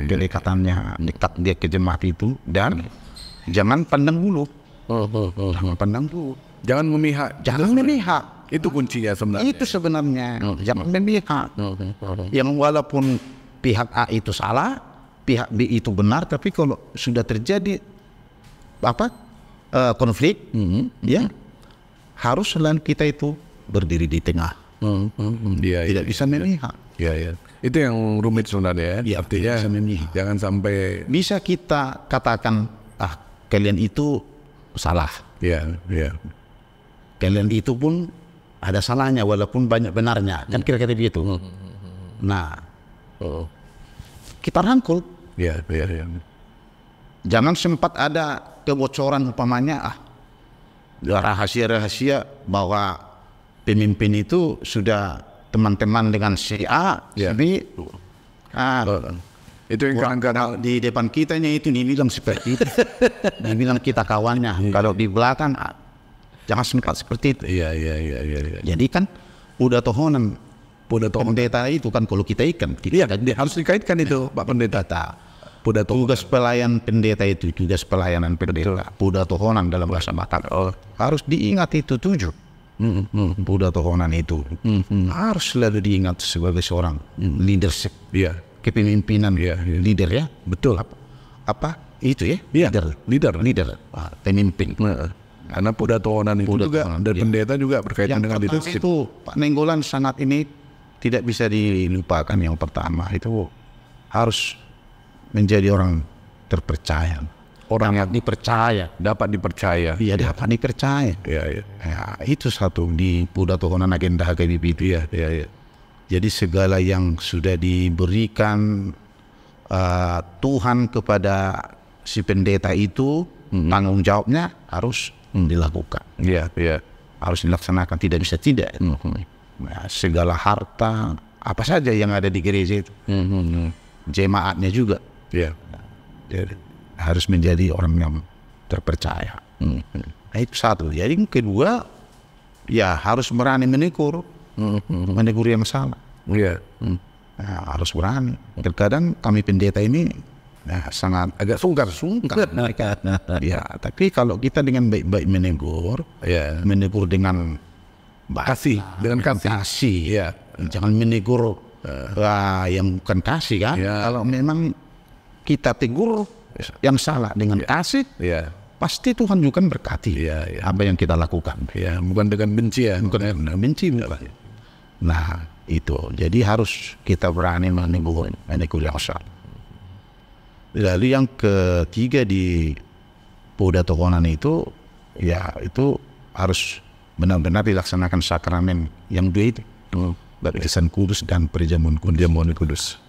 [SPEAKER 2] Kedekatannya dekat dia ke jemaat itu, dan jangan pandang bulu. Jangan memihak.
[SPEAKER 1] Itu kuncinya sebenarnya.
[SPEAKER 2] Itu sebenarnya. Jangan memihak. Yang walaupun pihak A itu salah, pihak B itu benar, tapi kalau sudah terjadi konflik, ya harus selain kita itu berdiri di tengah. Tidak bisa memihak.
[SPEAKER 1] Iya. Itu yang rumit sebenarnya ya. Artinya jangan sampai
[SPEAKER 2] bisa kita katakan kalian itu salah.
[SPEAKER 1] Iya.
[SPEAKER 2] Kalian itu pun ada salahnya walaupun banyak benarnya. Kan kira-kira begitu. Nah, kita rangkul.
[SPEAKER 1] Iya.
[SPEAKER 2] Jangan sempat ada kebocoran umpamanya rahasia-rahasia bahwa pemimpin itu sudah teman-teman dengan si A, si B.
[SPEAKER 1] Itu yang kadang-kadang
[SPEAKER 2] di depan kitanya itu dibilang seperti itu. Dibilang kita kawannya. Kalau di belakang jangan sempat seperti itu.
[SPEAKER 1] Iya.
[SPEAKER 2] Jadi kan udah tohonan pendeta itu kan kalau kita ikan.
[SPEAKER 1] Iya, harus dikaitkan itu Pak Pendeta.
[SPEAKER 2] Tugas pelayanan pendeta itu, tugas pelayanan pendeta. Puda tohonan dalam bahasa Batak. Harus diingat itu 7. Puda tohonan itu harus selalu diingat sebagai seorang leadership. Kepemimpinan leader ya.
[SPEAKER 1] Betul.
[SPEAKER 2] Apa itu ya? Leader. Pemimpin.
[SPEAKER 1] Karena puda tohonan itu juga dan pendeta juga berkaitan dengan leadership.
[SPEAKER 2] Itu Pak Nenggolan sangat ini tidak bisa dilupakan. Yang pertama itu harus menjadi orang terpercaya. Orang yang dipercaya,
[SPEAKER 1] dapat dipercaya.
[SPEAKER 2] Iya, dapat dipercaya.
[SPEAKER 1] Iya.
[SPEAKER 2] Ya, itu satu di Puda Tohonan agenda HKBP itu.
[SPEAKER 1] Iya.
[SPEAKER 2] Jadi segala yang sudah diberikan Tuhan kepada si pendeta itu tanggung jawabnya harus dilakukan. Harus dilaksanakan, tidak bisa tidak. Nah, segala harta apa saja yang ada di gereja itu, jemaatnya juga, harus menjadi orang yang terpercaya. Nah, itu satu. Jadi kedua, ya harus berani menegur yang salah. Nah, harus berani. Terkadang kami pendeta ini sangat agak sungkan. Ya, tapi kalau kita dengan baik-baik menegur, menegur dengan
[SPEAKER 1] kasih,
[SPEAKER 2] kasih. Jangan menegur yang bukan kasih kan. Kalau memang kita tegur yang salah dengan kasih, pasti Tuhan juga berkati apa yang kita lakukan.
[SPEAKER 1] Bukan dengan benci
[SPEAKER 2] bukan dengan benci. Nah, itu. Jadi harus kita berani menegur yang salah. Lalu yang ketiga di Poda Tokonan itu, itu harus benar-benar dilaksanakan sakramen yang dua itu, baptisan kudus dan perjamuan kudus.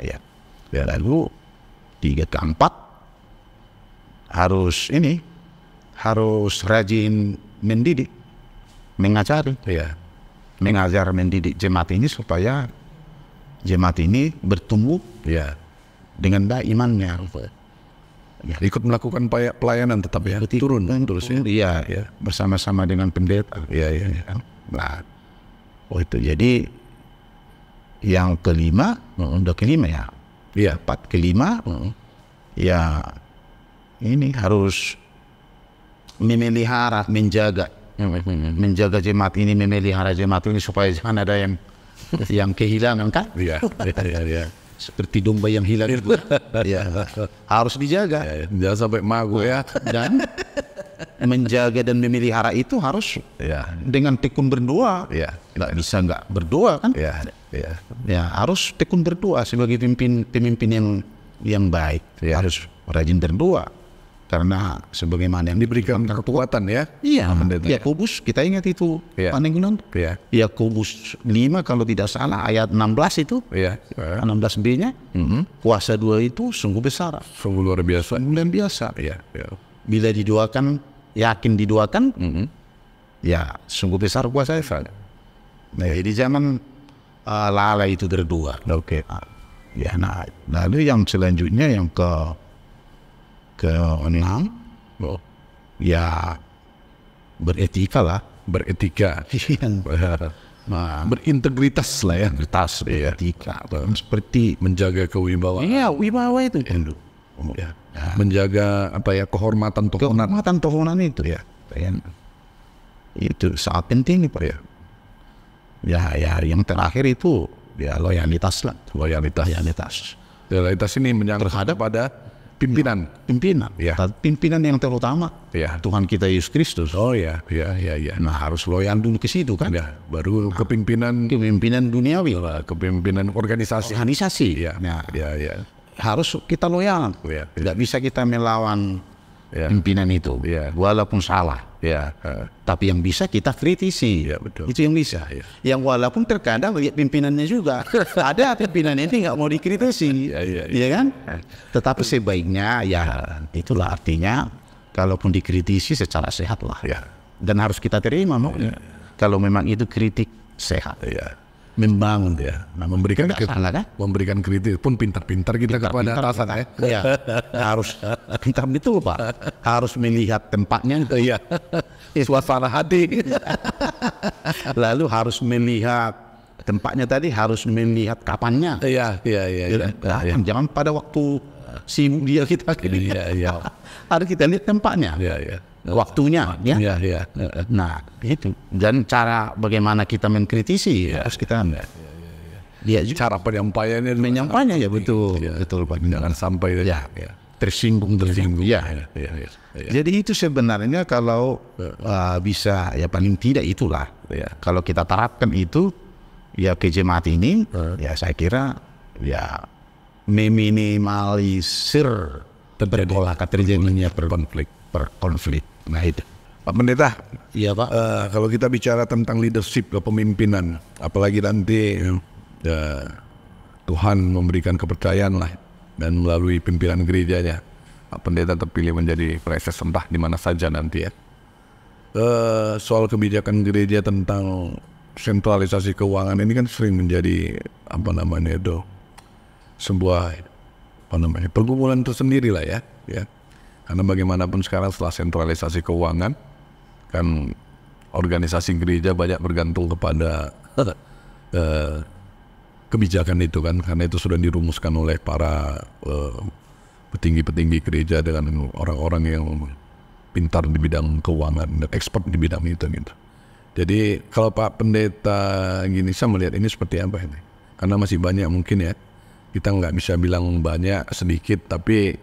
[SPEAKER 2] Lalu 3 ke 4 harus rajin mendidik, mengajari, mengajar, mendidik jemaat ini supaya jemaat ini bertumbuh dengan baik imannya.
[SPEAKER 1] Ikut melakukan pelayanan tetap turun terus
[SPEAKER 2] bersama-sama dengan pendeta. Nah, itu jadi yang kelima, kelima ini harus memelihara, menjaga jemaat ini, memelihara jemaat ini supaya jangan ada yang kehilangan kan? Seperti domba yang hilang itu, harus dijaga.
[SPEAKER 1] Jangan sampai mago
[SPEAKER 2] Dan menjaga dan memelihara itu harus dengan tekun berdoa. Nggak bisa nggak berdoa kan? Harus tekun berdoa sebagai pemimpin yang baik. Harus rajin berdoa. Karena sebagaimana yang
[SPEAKER 1] diberikan kekuatan
[SPEAKER 2] Yakobus, kita ingat itu Panenggunan. Yakobus 5 kalau tidak salah ayat 16 itu, 16b-nya, kuasa 2 itu sungguh besar,
[SPEAKER 1] sungguh luar biasa.
[SPEAKER 2] Bila didoakan, yakin didoakan, sungguh besar kuasa. Nah, di zaman lalai itu berdoa. Nah, lalu yang selanjutnya yang ke-6, beretika.
[SPEAKER 1] Berintegritas lah
[SPEAKER 2] beretika, seperti
[SPEAKER 1] menjaga kewibawaan.
[SPEAKER 2] Wibawa itu.
[SPEAKER 1] Menjaga kehormatan
[SPEAKER 2] tokonan itu. Itu sangat penting Pak. Yang terakhir itu loyalitas lah. Loyalitas
[SPEAKER 1] ini menyangkut pada pimpinan, pimpinan yang terutama, Tuhan kita Yesus Kristus. Nah, harus loyal dulu ke situ kan. Baru kepimpinan
[SPEAKER 2] duniawi,
[SPEAKER 1] kepimpinan organisasi.
[SPEAKER 2] Harus kita loyal. Tidak bisa kita melawan pimpinan itu, walaupun salah. Tapi yang bisa kita kritisi. Itu yang bisa. Yang walaupun terkadang lihat pimpinannya juga ada pimpinan ini nggak mau dikritisi, kan? Tetapi sebaiknya itulah artinya kalaupun dikritisi secara sehat lah. Dan harus kita terima kalau memang itu kritik sehat. Membangun
[SPEAKER 1] memberikan
[SPEAKER 2] salah kan?
[SPEAKER 1] Memberikan kritik pun pintar-pintar kita kepada atasan
[SPEAKER 2] harus pintar betul Pak. Harus melihat tempatnya,
[SPEAKER 1] suasana hati.
[SPEAKER 2] Lalu harus melihat tempatnya tadi, harus melihat kapannya. Jangan pada waktu sibuk kita. Harus kita lihat tempatnya. Waktunya, Nah, itu. Dan cara bagaimana kita mengkritisi harus kita lihat juga.
[SPEAKER 1] Cara penyampaiannya,
[SPEAKER 2] betul Pak.
[SPEAKER 1] Jangan sampai
[SPEAKER 2] tersinggung. Jadi itu sebenarnya kalau bisa paling tidak itulah. Kalau kita terapkan itu ke jemaat ini, saya kira meminimalisir terjadinya konflik. Nah, itu
[SPEAKER 1] Pak Pendeta.
[SPEAKER 2] Iya Pak.
[SPEAKER 1] Kalau kita bicara tentang leadership, kepemimpinan, apalagi nanti Tuhan memberikan kepercayaan lah dan melalui pimpinan gerejanya Pak Pendeta terpilih menjadi preses entah di mana saja nanti ya. Soal kebijakan gereja tentang sentralisasi keuangan ini kan sering menjadi sebuah pergumulan tersendiri lah ya. Karena bagaimanapun sekarang setelah sentralisasi keuangan kan organisasi gereja banyak bergantung kepada kebijakan itu kan, karena itu sudah dirumuskan oleh para petinggi-petinggi gereja dengan orang-orang yang pintar di bidang keuangan dan expert di bidang itu gitu. Jadi kalau Pak Pendeta gini, saya melihat ini seperti apa ini? Karena masih banyak mungkin ya, kita nggak bisa bilang banyak, sedikit, tapi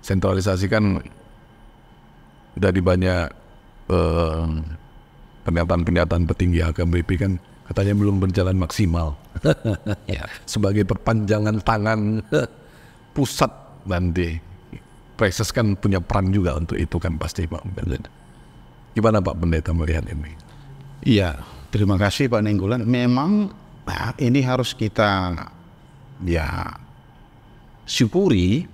[SPEAKER 1] sentralisasi kan dari banyak pernyataan-pernyataan petinggi HKBP kan katanya belum berjalan maksimal. Sebagai perpanjangan tangan pusat nanti. Preses kan punya peran juga untuk itu kan pasti Pak Pendeta. Gimana Pak Pendeta melihat ini?
[SPEAKER 2] Iya, terima kasih Pak Nenggolan. Memang ini harus kita syukuri.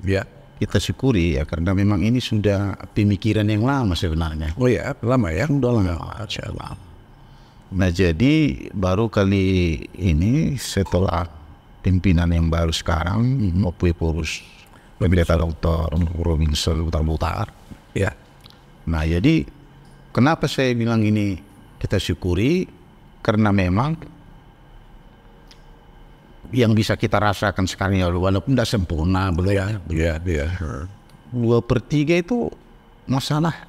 [SPEAKER 2] Kita syukuri ya, karena memang ini sudah pemikiran yang lama sebenarnya.
[SPEAKER 1] Oh ya, lama ya?
[SPEAKER 2] Sudah lama. Nah jadi baru kali ini setelah pimpinan yang baru sekarang, Opueporus Pendeta Dr. Robinson Butar.
[SPEAKER 1] Ya.
[SPEAKER 2] Nah jadi kenapa saya bilang ini kita syukuri, karena memang yang bisa kita rasakan sekarang ya, walaupun tidak sempurna belum ya. 2/3 itu masalah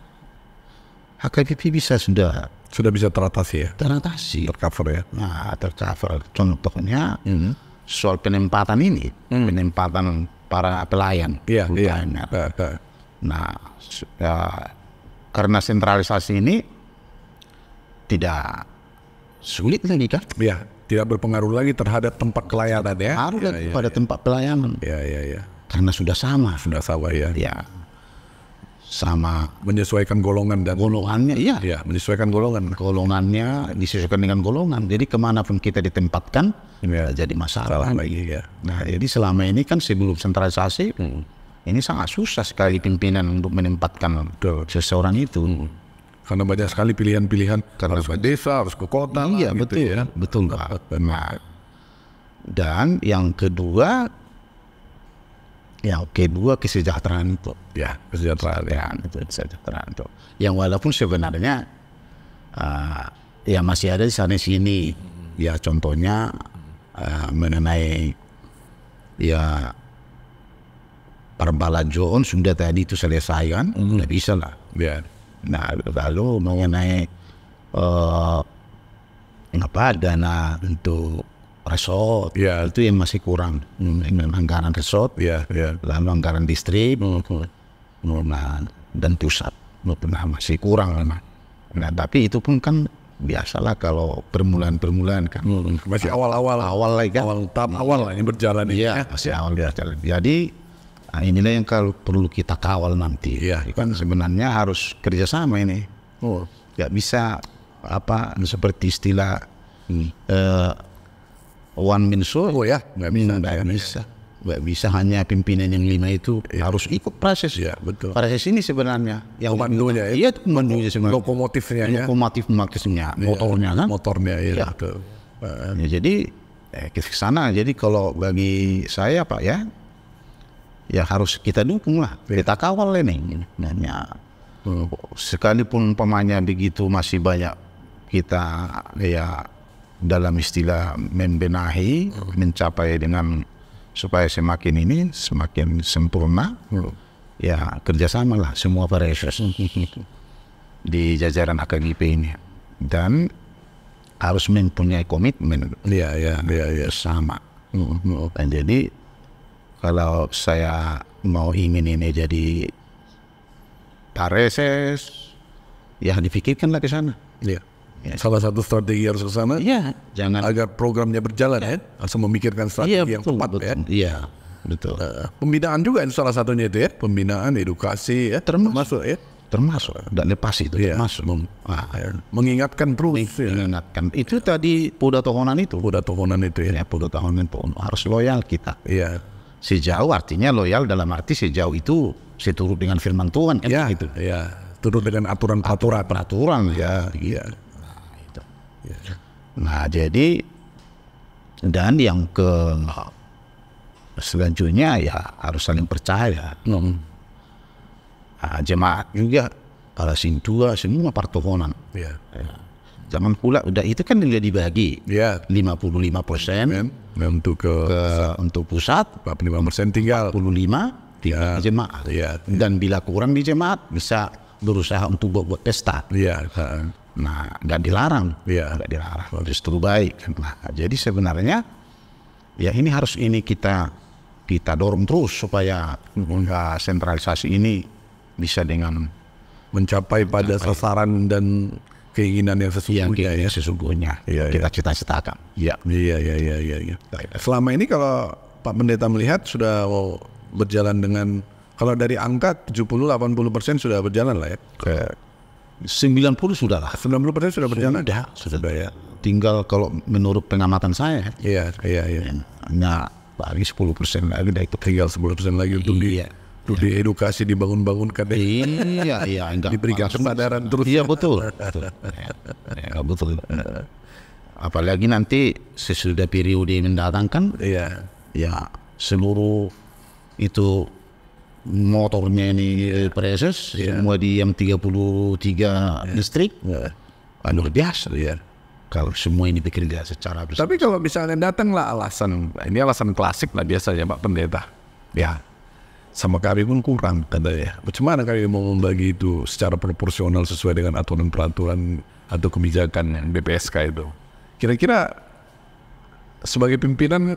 [SPEAKER 2] HKBP sudah
[SPEAKER 1] bisa teratasi ya. Tercover ya.
[SPEAKER 2] Nah tercover. Contohnya soal penempatan ini, penempatan para pelayan. Nah karena sentralisasi ini tidak sulit lagi kan?
[SPEAKER 1] Ya, tidak berpengaruh lagi terhadap tempat pelayanan ya.
[SPEAKER 2] Pada tempat pelayanan. Karena sudah sama ya. Sama
[SPEAKER 1] menyesuaikan golongan dan
[SPEAKER 2] golongannya,
[SPEAKER 1] menyesuaikan
[SPEAKER 2] golongannya disesuaikan dengan golongan. Jadi kemanapun kita ditempatkan jadi masalah lagi ya. Nah jadi selama ini kan sebelum sentralisasi ini sangat susah sekali pimpinan untuk menempatkan seseorang itu.
[SPEAKER 1] Karena banyak sekali pilihan-pilihan, harus ke desa, harus ke kota.
[SPEAKER 2] Iya betul
[SPEAKER 1] gitu ya.
[SPEAKER 2] Betul Pak. Dan yang kedua kesejahteraan itu. Kesejahteraan itu. Yang walaupun sebenarnya masih ada di sana sini. Ya contohnya mengenai perbalajoan sudah tadi itu selesai kan, nggak bisa lah. Nah lalu mengenai dana untuk resort, itu yang masih kurang. Anggaran resort, lalu anggaran distrik, dan pusat, masih kurang. Nah tapi itu pun kan biasalah kalau permulaan kan.
[SPEAKER 1] Masih awal lagi kan? Tahap awal lah ini berjalan.
[SPEAKER 2] Masih awal berjalan. Jadi inilah yang kalau perlu kita kawal nanti. Kan sebenarnya harus kerjasama ini. Gak bisa seperti istilah one man show. Nggak bisa hanya pimpinan yang 5 itu harus ikut proses.
[SPEAKER 1] Betul.
[SPEAKER 2] Proses ini sebenarnya yang
[SPEAKER 1] komandonya
[SPEAKER 2] komandonya sebenarnya.
[SPEAKER 1] Lokomotifnya motornya betul.
[SPEAKER 2] Jadi ke sana. Jadi kalau bagi saya Pak ya harus kita dukung lah, kita kawal ini. Sekalipun umpamanya begitu masih banyak kita dalam istilah membenahi, mencapai dengan supaya semakin sempurna, kerjasama lah semua proses di jajaran HKBP ini, dan harus mempunyai komitmen sama. Dan jadi kalau saya ingin ini jadi pareses, dipikirkanlah ke sana.
[SPEAKER 1] Salah satu strategi harus ke sana.
[SPEAKER 2] Jangan
[SPEAKER 1] agar programnya berjalan harus memikirkan strategi yang tepat.
[SPEAKER 2] Betul.
[SPEAKER 1] Pembinaan juga salah satunya itu pembinaan, edukasi termasuk.
[SPEAKER 2] Tidak lepas itu. Termasuk.
[SPEAKER 1] Mengingatkan terus.
[SPEAKER 2] Mengingatkan. Itu tadi Puda Tohonan itu.
[SPEAKER 1] Puda Tohonan itu
[SPEAKER 2] Puda Tohonan itu harus loyal kita. Sejauh artinya loyal dalam arti sejauh itu seturut dengan firman Tuhan kan
[SPEAKER 1] Ya,
[SPEAKER 2] gitu.
[SPEAKER 1] ya, turut dengan
[SPEAKER 2] Peraturan ya.
[SPEAKER 1] Iya.
[SPEAKER 2] Nah, itu. Nah, jadi dan yang selanjutnya ya harus saling percaya. Nah, jemaat juga para sintua semua partokonan.
[SPEAKER 1] Iya.
[SPEAKER 2] Jangan pula udah itu kan udah dibagi.
[SPEAKER 1] Iya.
[SPEAKER 2] 55% untuk pusat,
[SPEAKER 1] 45% tinggal.
[SPEAKER 2] 45
[SPEAKER 1] Ya.
[SPEAKER 2] jemaat.
[SPEAKER 1] Iya.
[SPEAKER 2] Dan bila kurang di jemaat bisa berusaha untuk buat pesta.
[SPEAKER 1] Iya.
[SPEAKER 2] Nah, nggak dilarang.
[SPEAKER 1] Iya.
[SPEAKER 2] Nggak dilarang. Justru baik. Nah, jadi sebenarnya ya ini harus kita dorong terus supaya sentralisasi ini bisa dengan
[SPEAKER 1] Mencapai pada sasaran dan keinginan yang sesungguhnya.
[SPEAKER 2] sesungguhnya
[SPEAKER 1] Iya,
[SPEAKER 2] kita cita-citakan.
[SPEAKER 1] Iya. Selama ini kalau Pak Pendeta melihat sudah berjalan dengan, kalau dari angka 70-80% sudah berjalan lah ya.
[SPEAKER 2] 90 sudah lah.
[SPEAKER 1] 90% sudah berjalan.
[SPEAKER 2] Sudah ya. Tinggal kalau menurut pengamatan saya
[SPEAKER 1] Iya.
[SPEAKER 2] hanya paling 10% lagi dari itu.
[SPEAKER 1] Tinggal 10% lagi untuk diedukasi, dibangun-bangunkan.
[SPEAKER 2] Iya, enggak.
[SPEAKER 1] Diberikan kesadaran terus.
[SPEAKER 2] Iya, betul. Ya, betul. Apalagi nanti sesudah periode mendatang kan, ya seluruh itu motornya ini proses semua di M33 distrik, luar biasa. Kalau semua ini bekerja secara bersama.
[SPEAKER 1] Tapi kalau misalnya datanglah alasan, ini alasan klasik lah biasanya Pak Pendeta. Ya, sama kami pun kurang katanya. Bagaimana kami mau membagi itu secara proporsional sesuai dengan aturan peraturan atau kebijakan BPSK itu? Kira-kira sebagai pimpinan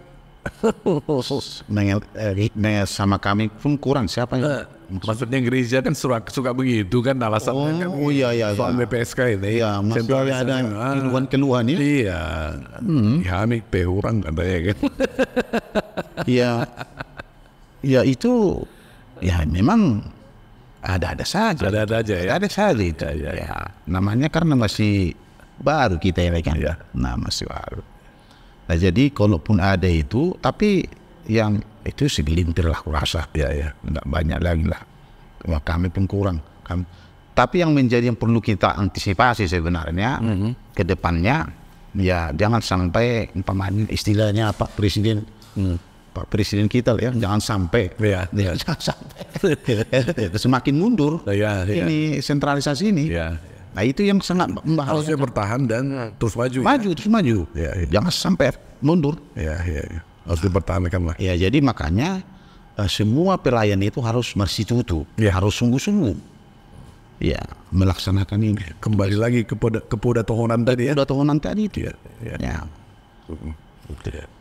[SPEAKER 2] sama kami pun kurang. Siapa yang
[SPEAKER 1] maksudnya gereja kan suka begitu kan alasannya.
[SPEAKER 2] Iya.
[SPEAKER 1] Soal BPSK ini.
[SPEAKER 2] Iya, maksudnya ada keluhan-keluhan ya.
[SPEAKER 1] Iya. Kami kurang katanya kan.
[SPEAKER 2] Ya itu ya memang ada saja.
[SPEAKER 1] Ada aja ya.
[SPEAKER 2] Ada saja itu. Ya, namanya karena masih baru kita ini kan. Nah, masih baru. Nah, jadi kalaupun ada itu, tapi yang itu segelintir lah kurasa. Enggak banyak lagi lah. Wah, kami pun kurang. Tapi yang perlu kita antisipasi sebenarnya ke depannya, ya jangan sampai umpamanya istilahnya Pak Presiden kita ya, jangan sampai semakin mundur ini sentralisasi ini. Nah, itu yang sangat
[SPEAKER 1] harusnya bertahan dan terus maju.
[SPEAKER 2] Terus maju. Jangan sampai mundur.
[SPEAKER 1] Harus dipertahankan lah.
[SPEAKER 2] Ya, jadi makanya semua pelayan itu harus bersikutu, harus sungguh-sungguh. Ya, melaksanakan ini.
[SPEAKER 1] Kembali lagi kepada tohonan tadi ya.
[SPEAKER 2] Tohonan tadi itu. Ya.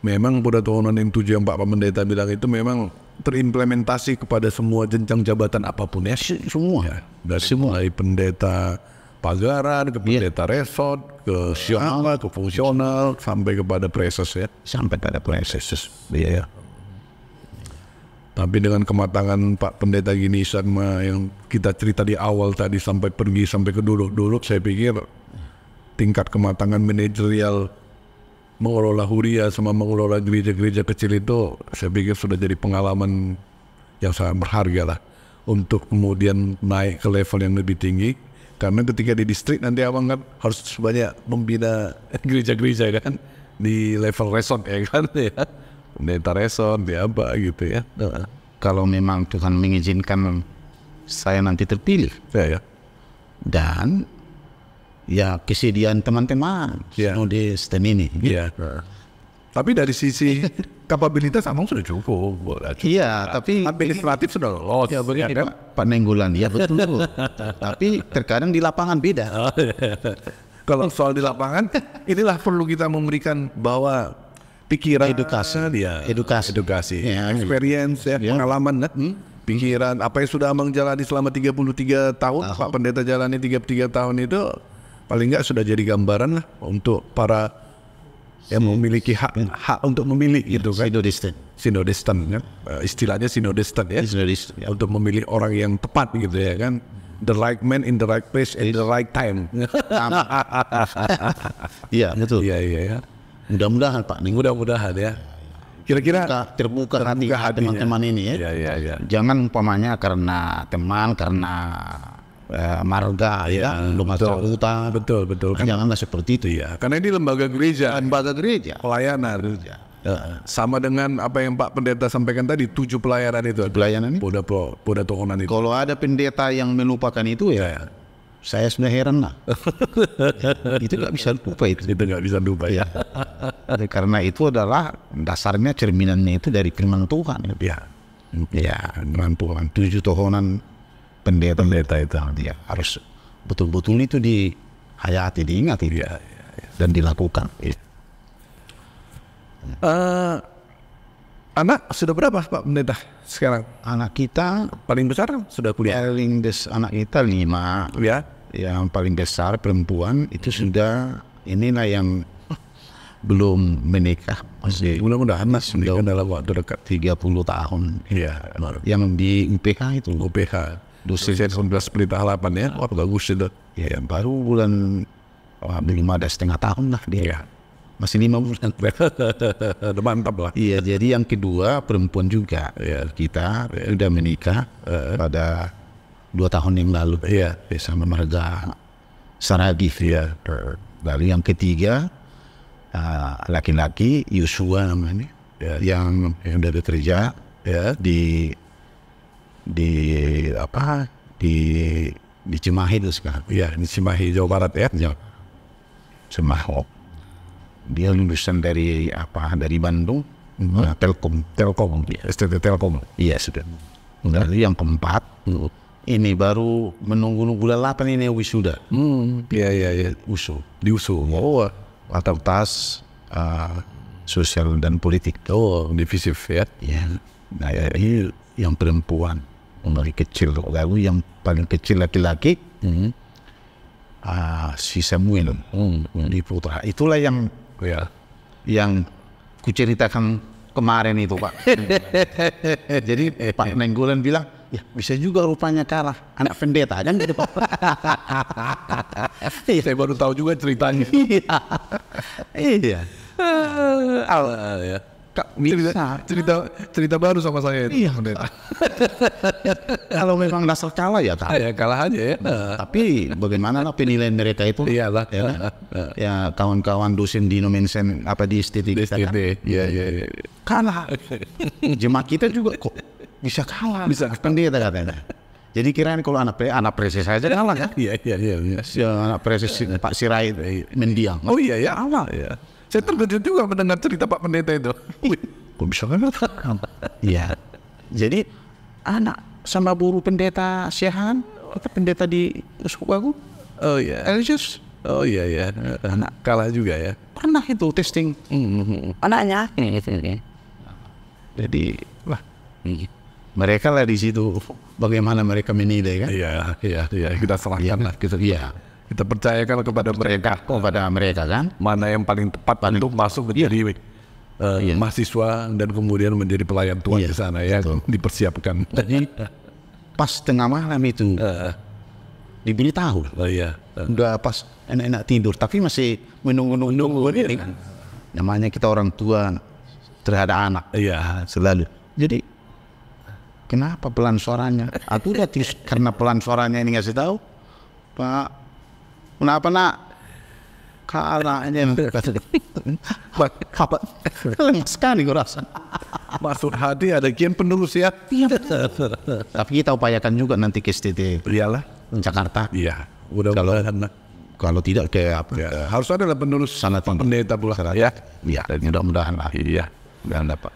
[SPEAKER 1] Memang pada tohonan yang 7 yang Pak Pendeta bilang itu memang terimplementasi kepada semua jenjang jabatan apapun ya.
[SPEAKER 2] Semua.
[SPEAKER 1] Dari mulai pendeta pagaran, ke pendeta resort, ke siapa, ke fungsional, sampai kepada preses ya.
[SPEAKER 2] Sampai pada preses.
[SPEAKER 1] Iya. Tapi dengan kematangan Pak Pendeta gini sama yang kita cerita di awal tadi sampai pergi sampai ke duduk-duduk, saya pikir tingkat kematangan manajerial mengelola huria sama mengelola gereja-gereja kecil itu saya pikir sudah jadi pengalaman yang sangat berharga lah untuk kemudian naik ke level yang lebih tinggi. Karena ketika di distrik nanti abang kan harus banyak membina gereja-gereja kan di level resort ya kan ya, pendeta resort ya apa gitu ya.
[SPEAKER 2] Kalau memang Tuhan mengizinkan saya nanti terpilih dan ya kesediaan teman-teman di STEM ini.
[SPEAKER 1] Tapi dari sisi kapabilitas abang sudah cukup.
[SPEAKER 2] Iya, tapi
[SPEAKER 1] administratif sudah lolos.
[SPEAKER 2] Ya begini Pak Nenggolan, ya betul. Tapi terkadang di lapangan beda.
[SPEAKER 1] Kalau soal di lapangan, inilah perlu kita memberikan bahwa pikiran edukasi, experience pengalaman, pikiran apa yang sudah abang jalani selama 33 tahun, Pak Pendeta jalani 33 tahun itu paling enggak sudah jadi gambaran lah untuk para yang memiliki hak untuk memilih gitu kan. Sinodistan kan, istilahnya sinodistan ya. Untuk memilih orang yang tepat gitu ya kan. The right man in the right place at the right time.
[SPEAKER 2] Iya betul.
[SPEAKER 1] Iya.
[SPEAKER 2] Mudah-mudahan Pak,
[SPEAKER 1] mudah-mudahan ya. Kira-kira
[SPEAKER 2] terbuka hati teman-teman ini ya.
[SPEAKER 1] Ya.
[SPEAKER 2] Jangan umpamanya karena teman, karena marga ya, lembaga utang.
[SPEAKER 1] Betul.
[SPEAKER 2] Janganlah seperti itu
[SPEAKER 1] ya. Karena ini lembaga gereja, pelayanan. Sama dengan apa yang Pak Pendeta sampaikan tadi, 7 pelayanan itu.
[SPEAKER 2] Pelayanan ini.
[SPEAKER 1] Poda tokonan itu.
[SPEAKER 2] Kalau ada pendeta yang melupakan itu ya. Saya sudah heran lah. Itu nggak bisa lupa itu.
[SPEAKER 1] Itu nggak bisa lupa ya.
[SPEAKER 2] Karena itu adalah dasarnya cerminannya itu dari firman Tuhan.
[SPEAKER 1] Ya.
[SPEAKER 2] Firman Tuhan. 7 tokonan pendeta itu dia harus betul-betul itu dihayati, diingat itu dan dilakukan.
[SPEAKER 1] Anak sudah berapa Pak Pendeta sekarang?
[SPEAKER 2] Anak kita
[SPEAKER 1] paling besar sudah kuliah.
[SPEAKER 2] Anak kita 5
[SPEAKER 1] ya.
[SPEAKER 2] Yang paling besar perempuan itu sudah, inilah yang belum menikah, masih
[SPEAKER 1] mudah-mudahan menikah dalam waktu dekat
[SPEAKER 2] 30 tahun.
[SPEAKER 1] Iya.
[SPEAKER 2] Yang di UPH itu.
[SPEAKER 1] UPH. Dosen Universitas Pelita Harapan ya. Wah, bagus itu.
[SPEAKER 2] Ya, baru bulan belum ada setengah tahun lah dia.
[SPEAKER 1] Ya.
[SPEAKER 2] Masih 5 bulan.
[SPEAKER 1] Mantap lah.
[SPEAKER 2] Iya, jadi yang kedua perempuan juga. Ya, kita sudah menikah pada 2 tahun yang lalu.
[SPEAKER 1] Iya.
[SPEAKER 2] Sama marga Saragif.
[SPEAKER 1] Iya.
[SPEAKER 2] Lalu yang ketiga laki-laki Yosua namanya, yang sudah bekerja di Cimahi itu sekarang.
[SPEAKER 1] Iya, di Cimahi Jawa Barat ya.
[SPEAKER 2] Cimahi. Dia lulusan dari Bandung, Telkom,
[SPEAKER 1] STT Telkom.
[SPEAKER 2] Iya sudah. Lalu yang keempat, ini baru menunggu bulan 8 ini wisuda.
[SPEAKER 1] Iya. Diusu.
[SPEAKER 2] Oh, fakultas sosial dan politik.
[SPEAKER 1] Oh, divisif ya.
[SPEAKER 2] Iya. Nah, ini yang perempuan dari kecil. Lalu yang paling kecil laki-laki, si Samuel di Putra. Itulah yang kuceritakan kemarin itu Pak. Jadi Pak Nenggolan bilang, ya bisa juga rupanya kalah anak pendeta kan gitu Pak.
[SPEAKER 1] Saya baru tahu juga ceritanya.
[SPEAKER 2] Iya.
[SPEAKER 1] Ya. Cerita baru sama saya itu.
[SPEAKER 2] Iya. Kalau memang dasar kalah ya kalah.
[SPEAKER 1] Ya kalah aja ya.
[SPEAKER 2] Tapi bagaimana lah penilaian mereka itu?
[SPEAKER 1] Iyalah.
[SPEAKER 2] Ya kawan-kawan dosen di Nomensen di STT kita kan.
[SPEAKER 1] Iya.
[SPEAKER 2] Kalah. Jemaat kita juga kok bisa kalah.
[SPEAKER 1] Bisa
[SPEAKER 2] pendeta katanya. Jadi kirain kalau anak preses saja kalah ya.
[SPEAKER 1] Iya.
[SPEAKER 2] Anak preses Pak Sirait mendiang.
[SPEAKER 1] Oh iya kalah ya. Saya terkejut juga mendengar cerita Pak Pendeta itu.
[SPEAKER 2] Kok bisa kan? Iya. Jadi anak sama guru pendeta Syehan, kita pendeta di Sukagu.
[SPEAKER 1] Oh iya.
[SPEAKER 2] Elias.
[SPEAKER 1] Oh iya. Anak kalah juga ya.
[SPEAKER 2] Pernah itu testing. Anaknya. Jadi mereka lah di situ. Bagaimana mereka menilai kan?
[SPEAKER 1] Iya. Kita serahkan lah. Kita percayakan kepada mereka kan, mana yang paling tepat untuk masuk menjadi mahasiswa dan kemudian menjadi pelayan Tuhan di sana ya, dipersiapkan.
[SPEAKER 2] Jadi pas tengah malam itu diberitahu, udah pas enak-enak tidur, tapi masih menunggu ini kan. Namanya kita orang tua terhadap anak, selalu. Jadi kenapa pelan suaranya? Aku udah karena pelan suaranya ini ngasih tahu, Pak. Kenapa nak? Kalahnya lemas sekali gue rasa.
[SPEAKER 1] Maksud hati ada kian penerus ya.
[SPEAKER 2] Tapi kita upayakan juga nanti ke STT.
[SPEAKER 1] Iyalah.
[SPEAKER 2] Jakarta.
[SPEAKER 1] Iya. Kalau
[SPEAKER 2] tidak ke
[SPEAKER 1] harus ada lah penerus
[SPEAKER 2] sana
[SPEAKER 1] pendeta pula.
[SPEAKER 2] Ya. Iya. Mudah-mudahan lah.
[SPEAKER 1] Iya.
[SPEAKER 2] Mudah-mudahan Pak.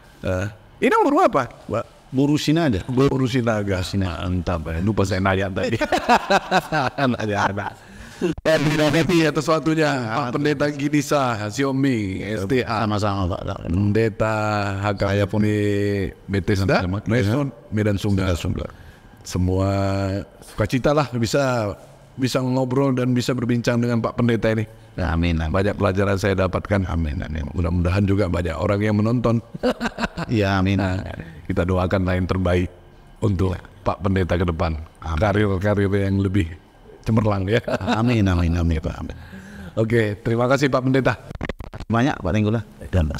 [SPEAKER 1] Ini guru apa?
[SPEAKER 2] Guru Sinaga.
[SPEAKER 1] Guru Sinaga. Mantap. Lupa saya nanya tadi. Terima atas waktunya Pak Pendeta Ginisa Xiaomi STA
[SPEAKER 2] sama-sama Pak
[SPEAKER 1] Pendeta Hakaya Puni Bethesda Medan Sunggal. Semua sukacita lah bisa ngobrol dan bisa berbincang dengan Pak Pendeta ini.
[SPEAKER 2] Amin.
[SPEAKER 1] Banyak pelajaran saya dapatkan.
[SPEAKER 2] Amin.
[SPEAKER 1] Mudah-mudahan juga banyak orang yang menonton.
[SPEAKER 2] Ya amin.
[SPEAKER 1] Kita doakan yang terbaik untuk Pak Pendeta ke depan. Karir yang lebih cemerlang ya.
[SPEAKER 2] Amin Pak.
[SPEAKER 1] Oke, terima kasih Pak Pendeta.
[SPEAKER 2] Banyak Pak Tenggolan. Dan